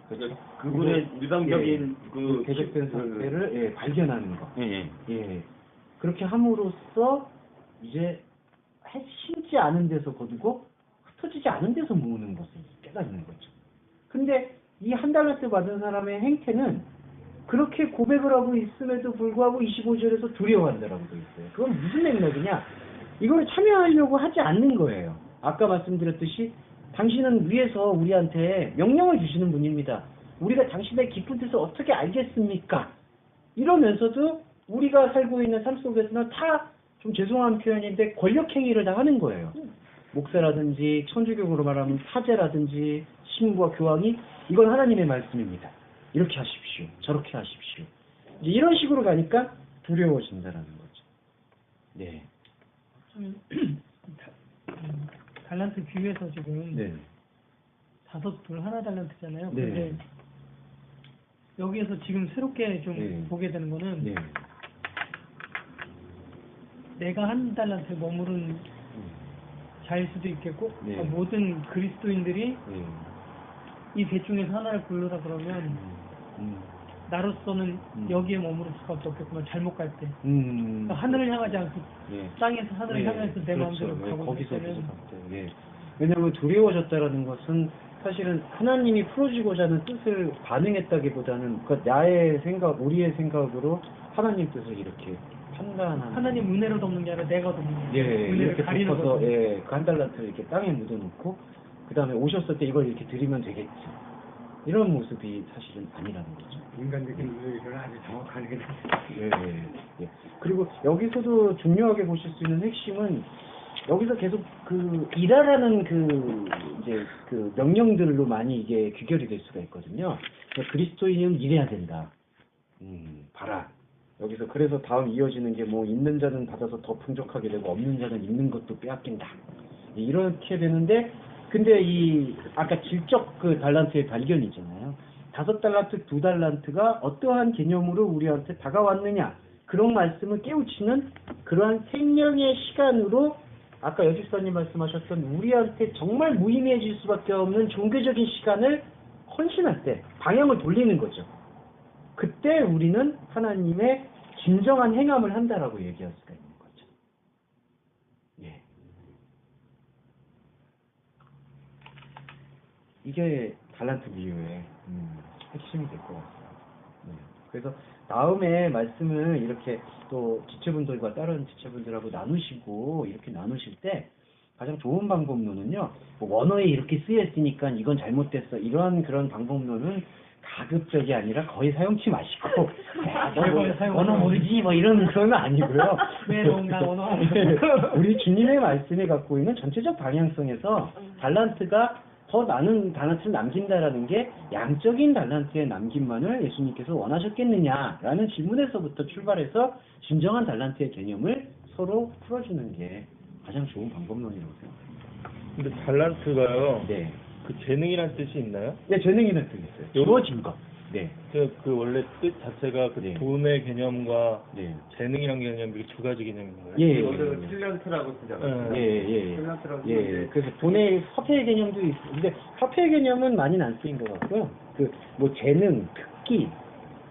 그래서 그분의 일방적인 그 대적된 상태를 예, 발견하는 거. 예. 예. 그렇게 함으로써 이제 심지 않은 데서 거두고 흩어지지 않은 데서 모으는 것을 깨닫는 거죠. 근데 이 한 달러째 받은 사람의 행태는 그렇게 고백을 하고 있음에도 불구하고 25절에서 두려워한다라고 돼 있어요. 그건 무슨 맥락이냐? 이걸 참여하려고 하지 않는 거예요. 아까 말씀드렸듯이 당신은 위에서 우리한테 명령을 주시는 분입니다. 우리가 당신의 깊은 뜻을 어떻게 알겠습니까? 이러면서도 우리가 살고 있는 삶 속에서는 다 좀 죄송한 표현인데 권력행위를 다 하는 거예요. 목사라든지 천주교로 말하면 사제라든지 신부와 교황이 이건 하나님의 말씀입니다. 이렇게 하십시오. 저렇게 하십시오. 이제 이런 식으로 가니까 두려워진다라는 거죠. 네. 달란트 비유에서 지금 네. 5, 2, 1 달란트잖아요. 네. 근데 여기에서 지금 새롭게 좀 네. 보게 되는 거는 네. 내가 한 달란트에 머무른 자일 수도 있겠고 네. 모든 그리스도인들이 네. 이 셋 중에서 하나를 고르라 그러면 나로서는 여기에 머무를 수밖에 없겠구만. 잘못 갈 때. 그러니까 하늘을 향하지 않고 네. 땅에서 하늘을 향해서 내 마음대로 네, 가고 거기서 있을 때는 예. 왜냐하면 두려워졌다라는 것은 사실은 하나님이 풀어주고자 하는 뜻을 반응했다기보다는 그 나의 생각, 우리의 생각으로 하나님 뜻을 이렇게 판단하는. 하나님 은혜로 덮는 게 아니라 내가 덮는 거예요. 예, 은혜를 이렇게 가리는 덮어서 거죠. 예, 그 한 달란트를 이렇게 땅에 묻어놓고 그 다음에 오셨을 때 이걸 이렇게 드리면 되겠지. 이런 모습이 사실은 아니라는 거죠. 인간적인 이해를 아주 정확하게. 예, 예, 예. 그리고 여기서도 중요하게 보실 수 있는 핵심은 여기서 계속 그 일하라는 그 이제 그 명령들로 많이 이게 귀결이 될 수가 있거든요. 그리스도인은 일해야 된다. 봐라. 여기서 그래서 다음 이어지는 게 뭐 있는 자는 받아서 더 풍족하게 되고 없는 자는 있는 것도 빼앗긴다. 이렇게 되는데 근데 이 아까 질적 그 달란트의 발견이 있잖아요. 5달란트, 2달란트가 어떠한 개념으로 우리한테 다가왔느냐 그런 말씀을 깨우치는 그러한 생명의 시간으로 아까 여집사님 말씀하셨던 우리한테 정말 무의미해질 수밖에 없는 종교적인 시간을 헌신할 때 방향을 돌리는 거죠. 그때 우리는 하나님의 진정한 행함을 한다라고 얘기할 수가 있는 거죠. 예. 이게 달란트 비유의 핵심이 될 것 같습니다. 네. 그래서 다음에 말씀을 이렇게 또 지체분들과 다른 지체분들하고 나누시고 이렇게 나누실 때 가장 좋은 방법론은요. 뭐 원어에 이렇게 쓰였으니까 이건 잘못됐어. 이러한 그런 방법론은 가급적이 아니라 거의 사용치 마시고 원어 모르지 뭐 이런 그런 거 아니고요. 외로운가 원어. 우리 주님의 말씀이 갖고 있는 전체적 방향성에서 달란트가 더 많은 달란트를 남긴다라는 게 양적인 달란트의 남김만을 예수님께서 원하셨겠느냐라는 질문에서부터 출발해서 진정한 달란트의 개념을 서로 풀어주는 게 가장 좋은 방법론이라고 생각합니다. 근데 달란트가요. 네. 그 재능이란 뜻이 있나요? 네, 재능이라는 뜻이 있어요. 주어진 것. 네. 그 원래 뜻 자체가 그 네. 돈의 개념과 네. 재능이란 개념 이게 두 가지 개념인가요? 예. 여기서 틸란트라고 쓰잖아요. 예. 틸란트라고 예. 쓰는데 그래서 돈의 화폐의 개념도 있고, 근데 화폐의 개념은 많이는 안 쓰인 것 같고요. 그 뭐 재능, 특기,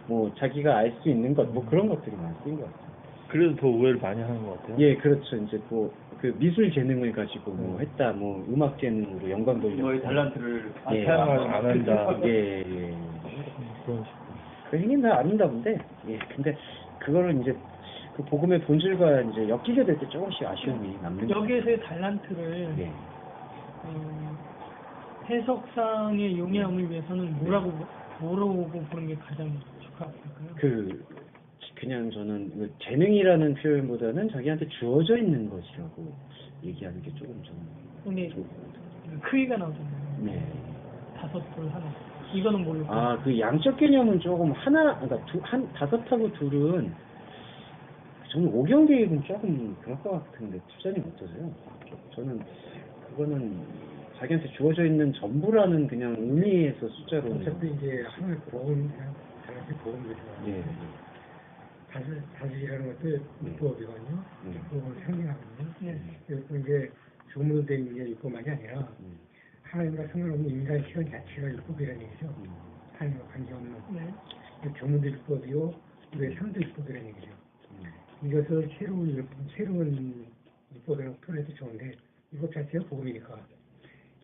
뭐 자기가 알 수 있는 것, 뭐 그런 것들이 많이 쓰인 것 같아요. 그래도 더 오해를 많이 하는 것 같아요. 예, 그렇죠. 이제 뭐 그 미술 재능을 가지고 뭐 했다, 뭐 음악 재능으로 영광 돌렸다. 뭐의 달란트를 예. 사용을 안 한다. 예, 예. 그런 식으로. 그 행위는 다 아름다운데, 예, 근데 그거를 이제 그 복음의 본질과 이제 엮이게 될 때 조금씩 아쉬움이 남는 거예요. 여기에서의 달란트를 예. 해석상의 용이함을 위해서는 뭐라고 보는 게 가장 적합할까요? 그냥 저는 그 재능이라는 표현보다는 자기한테 주어져 있는 것이라고 얘기하는 게 조금 저는 근데 좋을 것 같아요. 크기가 나오잖아요. 네. 5, 2, 1. 이거는 모르고. 아, 그 양적 개념은 조금 그러니까 5하고 2은 저는 오경계획은 조금 그럴 것 같은데 투자님 어떠세요? 저는 그거는 자기한테 주어져 있는 전부라는 그냥 의미에서 숫자로. 어차피 이제 하나의 복음, 하나의 복음이죠. 예. 다섯이라는 것도 율법이거든요. 율법을 상징하거든요. 네. 그리고 이제 주문으로 된 게 율법만이 아니라 하나님과 상관없는 인간 시간 자체가 율법이라는 얘기죠. 하나님과 관계없는. 네. 주문도 율법이요, 우리의 삶도 율법이라는 얘기죠. 이것을 새로운 율법이라고 표현해도 좋은데 율법 자체가 복음이니까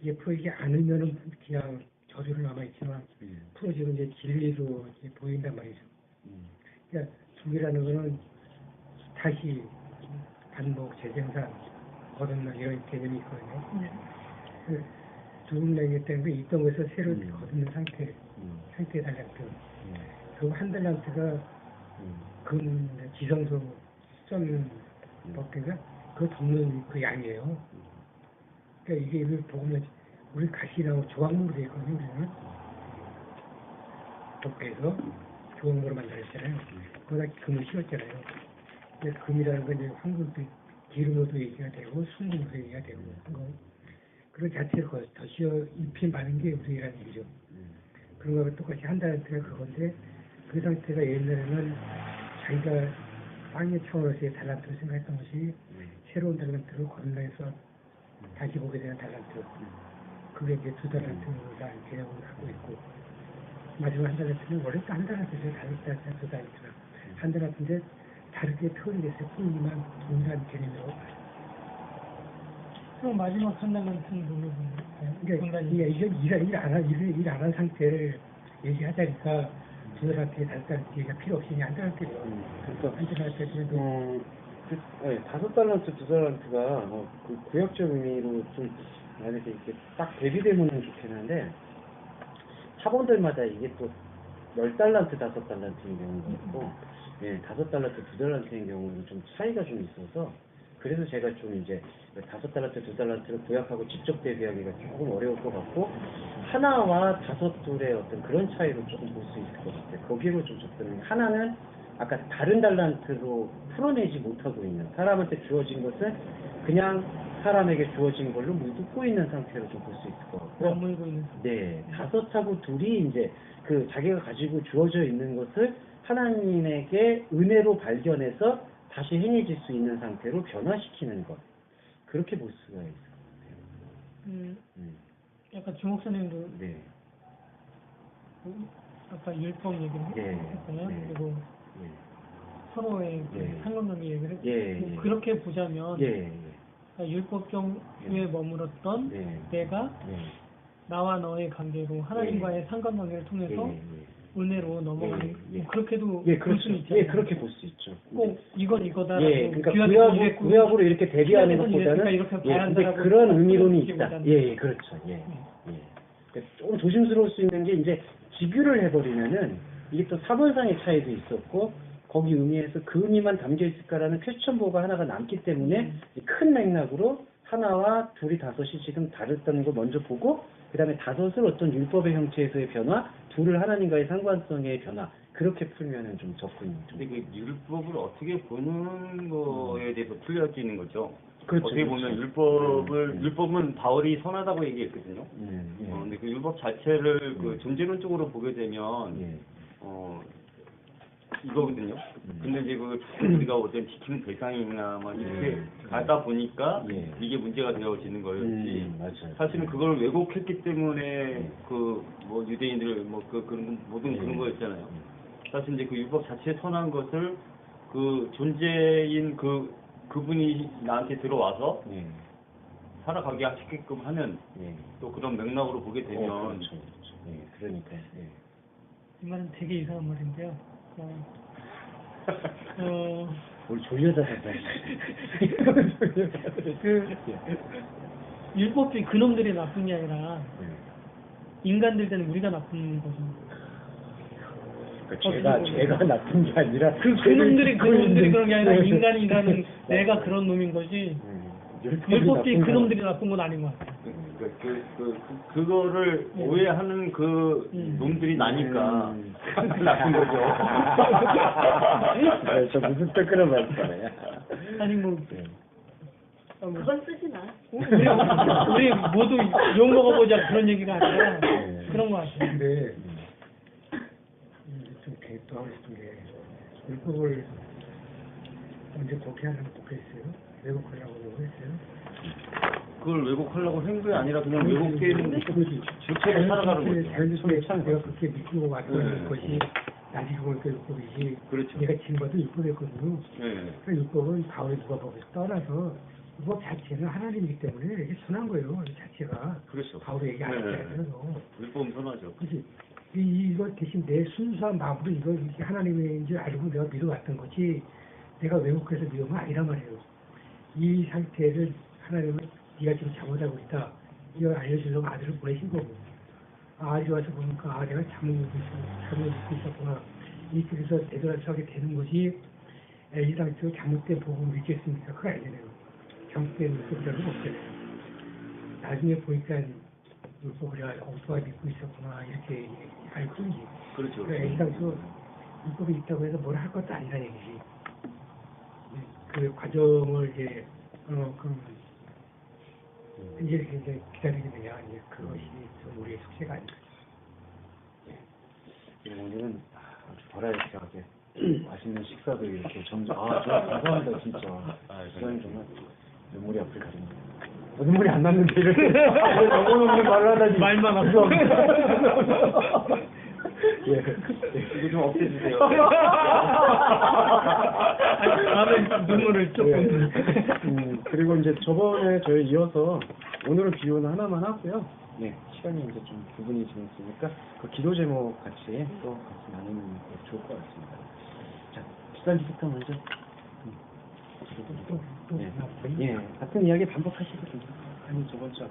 이게 풀어지지 않으면은 그냥 저주로 남아있지만 풀어지면 이제 진리로 이제 보인단 말이죠. 그러니까 죽이라는 거는 다시 반복, 재생산, 거듭나 이런 개념이 있거든요. 그 죽음내기 때문에 있던 것을 새로 거듭는 상태의 달란트. 그 한 달란트가 그 지성소 썰는 법인가 그거 덮는 그 양이에요. 그러니까 이게 복음은 우리 가시나무 조각목으로 되어 있거든요. 우리는 덮개에서 조각목으로 만들었잖아요. 거기다 금을 씌웠잖아요. 근데 금이라는 건 이제 황금빛 기름으로도 얘기가 되고 순금으로도 얘기가 되고 그런 자체를 더 씌워 입힌 바른 게 우리라는 얘기죠. 그런 거하고 똑같이 한 달란트가 그건데 그 상태가 옛날에는 자기가 땅의 차원에서의 달란트를 생각했던 것이 새로운 달란트를 건너에서 다시 보게 되는 달란트. 그게 이제 2달란트라는 개념을 갖고 있고 마지막 한 달란트는 원래 한 달란트죠. 5달란트, 2달란트가 한 달란트인데 다르게 표현이 됐을 뿐이지만 동일한 개념이라고 봐요. 그럼 마지막 한 달란트는 뭘로 보는 그러니까 이건 일안 한 상태를 얘기하자니까 2달란트, 5달란트 얘기가 필요 없이 그냥 한 달란트죠. 그러니까 한 달란트면 5달란트, 2달란트가 그 구역적 의미로 좀 만약에 이렇게 딱 대비되면 좋겠는데 학원들마다 이게 또 10달란트, 5달란트인 경우가 있고 5달란트, 2달란트인 경우는 좀 차이가 좀 있어서 그래서 제가 좀 이제 5달란트, 2달란트를 구약하고 직접 대비하기가 조금 어려울 것 같고 하나와 5둘의 어떤 그런 차이로 조금 볼 수 있을 것 같아요. 거기로 좀 접근을 하나는 아까 다른 달란트로 풀어내지 못하고 있는 사람한테 주어진 것을 그냥 사람에게 주어진 걸로 묻고 있는 상태로 좀 볼 수 있을 것 같고 머물고 있는 네, 5하고 2이 이제 그 자기가 가지고 주어져 있는 것을 하나님에게 은혜로 발견해서 다시 행해질 수 있는 상태로 변화시키는 것 그렇게 볼 수가 있을 것 같아요. 약간 주 목사님도 네. 아까 율법 얘기를 했잖아요. 네. 그리고 네. 서로의 네. 상관관계 얘기를 했고 예. 그렇게 보자면 예. 그러니까 율법경에 머물었던 네. 내가 네. 나와 너의 관계로 하나님과의 상관관계를 통해서 은혜로 넘어가는 뭐 그렇게도 볼 그렇죠. 수는 있잖아요. 그렇게 볼 수 있죠. 꼭 이건 이거다라고 그러니까 구약으로 이렇게 대비하는 것보다는 이렇게 봐야 근데 한다라고 그런 의미론이 있다. 생각하기보다는. 그렇죠. 그러니까 조금 조심스러울 수 있는 게 이제 직유를 해버리면은 이게 또 사본상의 차이도 있었고 거기 의미에서 그 의미만 담겨 있을까라는 퀘스천보가 하나가 남기 때문에 큰 맥락으로 하나와 2이 5이 지금 다르다는 걸 먼저 보고 그 다음에 5을 어떤 율법의 형체에서의 변화, 2를 하나님과의 상관성의 변화 그렇게 풀면은 좀 접근이 좀. 근데 그 율법을 어떻게 보는 거에 대해서 틀려지는 거죠. 그렇죠, 어떻게 보면 율법은 바울이 선하다고 얘기했거든요. 근데 그 율법 자체를 그 존재론적으로 보게 되면 이거거든요. 근데 이제 그 우리가 어떤 지키는 대상이나 막 이렇게 가다 보니까 이게 문제가 되어지는 거였지. 사실은 그걸 왜곡했기 때문에 그 뭐 유대인들 뭐 그런 모든 그런 거였잖아요. 사실 이제 그 율법 자체에 선한 것을 그 존재인 그분이 나한테 들어와서 예. 살아가게 하게끔 하면 예. 또 그런 맥락으로 보게 되면 그렇죠. 그렇죠. 예. 그러니까. 예. 이 말은 되게 이상한 말인데요. 우리 졸려자서 그 율법주의 그놈들이 나쁜 게 아니라 인간들 때는 우리가 나쁜 거죠. 그러니까 죄가 나쁜 게 아니라 그놈들이 그런 게 아니라 인간이라는 내가 그런 놈인 거지. 율법주의 그놈들이 나쁜 건 아닌 것 같아요. 그거를 오해하는 그 놈들이 나니까 나쁜 거죠. 저 무슨 뜻그런 말씀이에요? 아니 뭐 그건 쓰지 마. 우리 모두 욕 먹어보자 그런 얘기가 아니라 그런 것 같아요. 근데 좀 개입도 하고 싶은 게 율법을 언제 독해하려고 독해했어요? 왜곡하려고 왜곡했어요? 그걸 왜곡하려고 한 게 아니라 그냥 왜곡된 주체로 살아가는 거죠. 자연스럽게 내가 그렇게 믿고 왔던 것이 나중에 보니까 율법이지. 그렇죠. 내가 지금 봐도 율법이었거든요. 네. 그 율법은 바울의 누가복음에서 떠나서 율법 자체는 하나님이기 때문에 이게 순한 거예요. 이 자체가. 그렇죠. 바울이 얘기 안 했잖아요. 율법은 선하죠. 그렇지. 이거 대신 내 순수한 마음으로 이거 이게 하나님인지 알고 내가 믿어왔던 거지 내가 왜곡해서 믿은 건 아니란 말이에요. 이 상태를 하나님은 네가 지금 잘못하고 있다. 이걸 알려주려고 아들을 보내신 거고. 아들이 와서 보니까 내가 잘못 믿고 있었구나. 이쪽에서 되돌아서게 되는 것이 이 상태로 잘못된 복음을 믿겠습니까? 그거 아니잖아요. 잘못된 율법이라는 거 없잖아요. 나중에 보니까 율법을 엉뚱하게 믿고 있었구나. 이렇게 알고 있지. 그렇죠. 이 상태로 율법이 있다고 해서 뭘 할 것도 아니라는 얘기지. 그 과정을 이제 이제 기다리게 되냐 이제 그것이 좀 우리의 숙제가 아닐까. 오늘은 아주 버라이어티하게 맛있는 식사도 이렇게 저 감사합니다 진짜. 시간이 정말 눈물이 앞을 가립니다. 눈물이 안 났는데 이렇게 영혼 없는 말을 하다니 말만 없어. 예. 이거 좀 없애주세요. 다음에 눈물을 조금. 그리고 이제 저번에 저희 이어서 오늘은 비유는 하나만 하고요. 네, 시간이 이제 좀 부분이 지났으니까 그 기도 제목 같이 또 같이 나누는 게 좋을 것 같습니다. 자, 비싼지부터 먼저. 예, 같은 이야기 반복하시거든요. 아니 저번 주에.